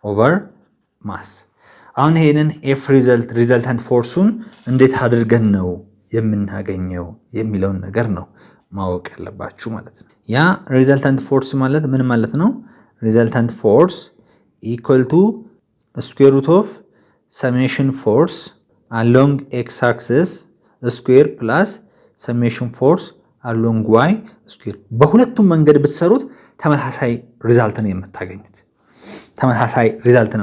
ኦቨር ማስ። አሁን ይሄንን ኤፍ ሪዘልታንት ፎርሱን እንዴት አድርገን ነው የምናገኘው የሚለውን ነገር ነው ማወቅ ያለባችሁ ማለት ነው። ያ ሪዘልታንት ፎርስ ማለት ምን ማለት ነው? ሪዘልታንት ፎርስ ኢኳል ቱ ስኩዌር ሩት ኦፍ ሰሜሽን ፎርስ አሎንግ ኤክስ አክሲስ ስኩዌር ፕላስ ሰሜሽን ፎርስ አሎንግ ዋይ ስኩዌር። በሁለቱም መንገድ ብትሰሩት ተመሳሳይ ሪዛልት ነው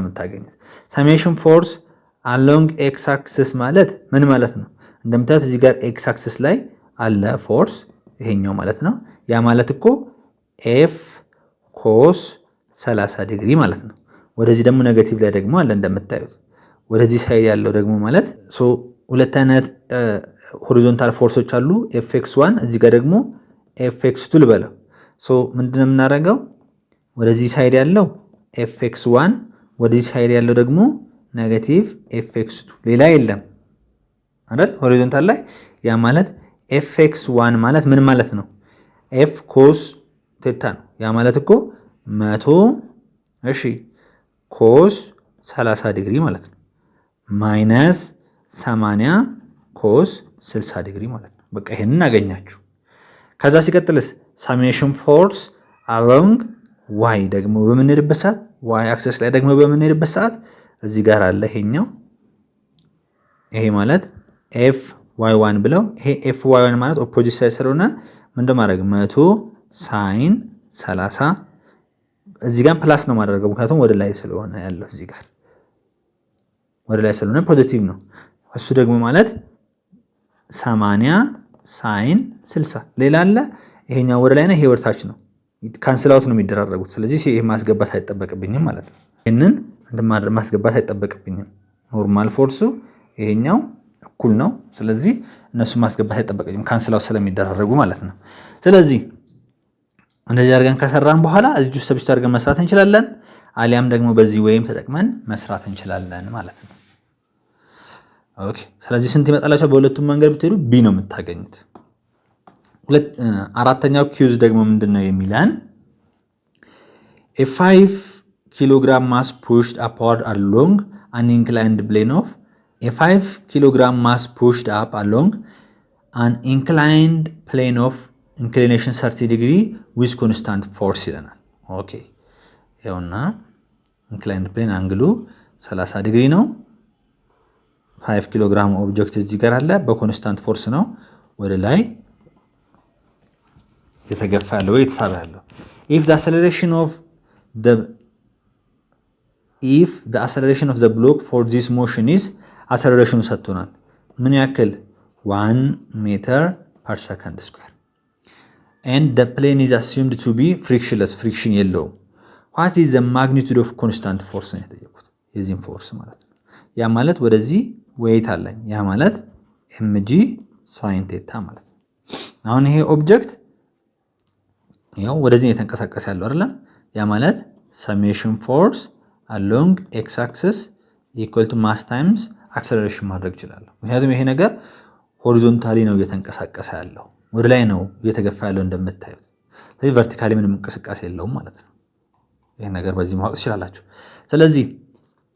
የምታገኙት። ሰሜሽን ፎርስ አሎንግ ኤክስ አክሲስ ማለት ምን ማለት ነው? እንደምታዩት እዚህ ጋር ኤክስ አክሲስ ላይ አለ ፎርስ ይሄኛው ማለት ነው። ያ ማለት እኮ ኤፍ ኮስ 30 ዲግሪ ማለት ነው። ወደዚህ ደግሞ ኔጌቲቭ ላይ ደግሞ አለ እንደምታዩት። ወደዚህ ሳይድ ያለው ደግሞ ማለት ሁለት አይነት ሆሪዞንታል ፎርሶች አሉ። ኤፍኤክስ1 እዚህ ጋር ደግሞ ኤፍኤክስ2 ልበለው። ምንድነው የምናደርገው? ወደዚህ ሳይድ ያለው ኤፍኤክስ1 ወደዚህ ሳይድ ያለው ደግሞ ኔጌቲቭ ኤፍኤክስ2 ሌላ የለም አይደል? ሆሪዞንታል ላይ ያ ማለት ኤፍኤክስ1 ማለት ምን ማለት ነው? ኤፍ ኮስ ቴታ ነው። ያ ማለት እኮ 100 ኮስ 30 ዲግሪ ማለት ነው ማይነስ 80 ኮስ 60 ዲግሪ ማለት ነው። በቃ ይሄንን አገኛችሁ። ከዛ ሲቀጥልስ ሰሜሽን ፎርስ አሎንግ ዋይ ደግሞ በምንሄድበት ሰዓት ዋይ አክሰስ ላይ ደግሞ በምንሄድበት ሰዓት እዚህ ጋር አለ ይሄኛው። ይሄ ማለት ኤፍ ዋይ ዋን ብለው ይሄ ኤፍ ዋይ ዋን ማለት ኦፖዚት ሳይድ ስለሆነ ምንድን ማድረግ 100 ሳይን 30 እዚህ ጋር ፕላስ ነው ማድረገው ምክንያቱም ወደ ላይ ስለሆነ ያለው እዚህ ጋር ወደ ላይ ስለሆነ ፖዚቲቭ ነው። እሱ ደግሞ ማለት 80 ሳይን 60 ሌላ አለ። ይሄኛው ወደ ላይ ነው፣ ይሄ ወደታች ነው። ካንስል አውት ነው የሚደራረጉት። ስለዚህ ይሄ ማስገባት አይጠበቅብኝም ማለት ነው። ይሄንን ማስገባት አይጠበቅብኝም። ኖርማል ፎርሱ ይሄኛው እኩል ነው። ስለዚህ እነሱ ማስገባት አይጠበቅብኝም ካንስል አውት ስለሚደራረጉ ማለት ነው። ስለዚህ እንደዚህ አድርገን ከሰራን በኋላ እዚህ ውስጥ ሰብስቲት አድርገን መስራት እንችላለን። አሊያም ደግሞ በዚህ ወይም ተጠቅመን መስራት እንችላለን ማለት ነው። ኦኬ። ስለዚህ ስንት ይመጣላችሁ? በሁለቱም መንገድ ብትሄዱ ቢ ነው የምታገኙት። አራተኛው ኪውዝ ደግሞ ምንድነው የሚለን a 5 kilogram mass pushed upward along an inclined plane of a 5 kilogram mass pushed up along an inclined plane of inclination 30 degree with constant force ይለናል። ኦኬ ይኸውና inclined plane አንግሉ 30 ዲግሪ ነው። 5 ኪሎ ግራም ኦብጀክት እዚህ ጋር አለ። በኮንስታንት ፎርስ ነው ወደ ላይ የተገፋ ያለው የተሳበ ያለው። if the acceleration of the block for this motion is acceleration ሰጥቶናል። ምን ያክል 1 ሜትር per second square and the plane is assumed to be frictionless friction የለውም። what is the magnitude of constant force ነው የተጠየቁት። የዚህን ፎርስ ማለት ነው። ያ ማለት ወደዚህ ዌይት አለኝ። ያ ማለት mg sin theta ማለት ነው። አሁን ይሄ ኦብጀክት ያው ወደዚህ የተንቀሳቀሰ ያለው አይደለም። ያ ማለት summation force along x axis equal to mass times acceleration ማድረግ ይችላል። ምክንያቱም ይሄ ነገር ሆሪዞንታሊ ነው እየተንቀሳቀሰ ያለው፣ ወደ ላይ ነው እየተገፋ ያለው እንደምታዩት። ስለዚህ ቨርቲካሊ ምንም እንቅስቃሴ የለውም ማለት ነው። ይሄን ነገር በዚህ ማወቅ ትችላላችሁ። ስለዚህ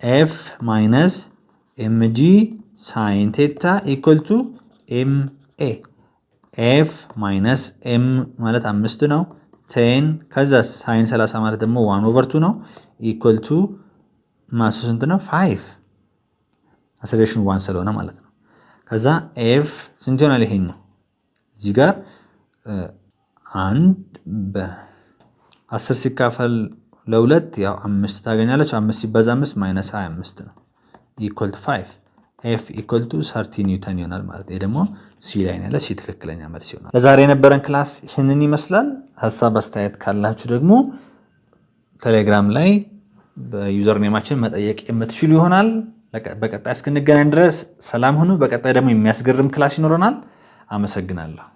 ኤፍ ማይነስ ኤምጂ ሳይን ቴታ ኢኳል ቱ ኤምኤ ኤፍ ማይነስ ኤም ማለት 5 ነው። ቴን ከዛ ሳይን 30 ማለት ደግሞ 1/2 ነው። ኢኳል ቱ ማሱ ስንት ነው? 5 አሰሌሬሽን 1 ስለሆነ ማለት ነው። ከዛ ኤፍ ስንት ይሆናል? ይሄን ነው እዚህ ጋር 1 በ10 ሲካፈል ለ2 ያው 5 ታገኛለች። 5 ሲባዛ 5 ማይነስ 25 ነው። ኢኳል ቱ 5 ኤፍ ኢኳል ቱ 30 ኒውተን ይሆናል ማለት ነው። ይሄ ደግሞ ሲ ላይ ያለ ሲ ትክክለኛ መልስ ይሆናል። ለዛሬ የነበረን ክላስ ይህንን ይመስላል። ሀሳብ አስተያየት ካላችሁ ደግሞ ቴሌግራም ላይ በዩዘር ኔማችን መጠየቅ የምትችሉ ይሆናል። በቀጣይ እስክንገናኝ ድረስ ሰላም ሁኑ። በቀጣይ ደግሞ የሚያስገርም ክላስ ይኖረናል። አመሰግናለሁ።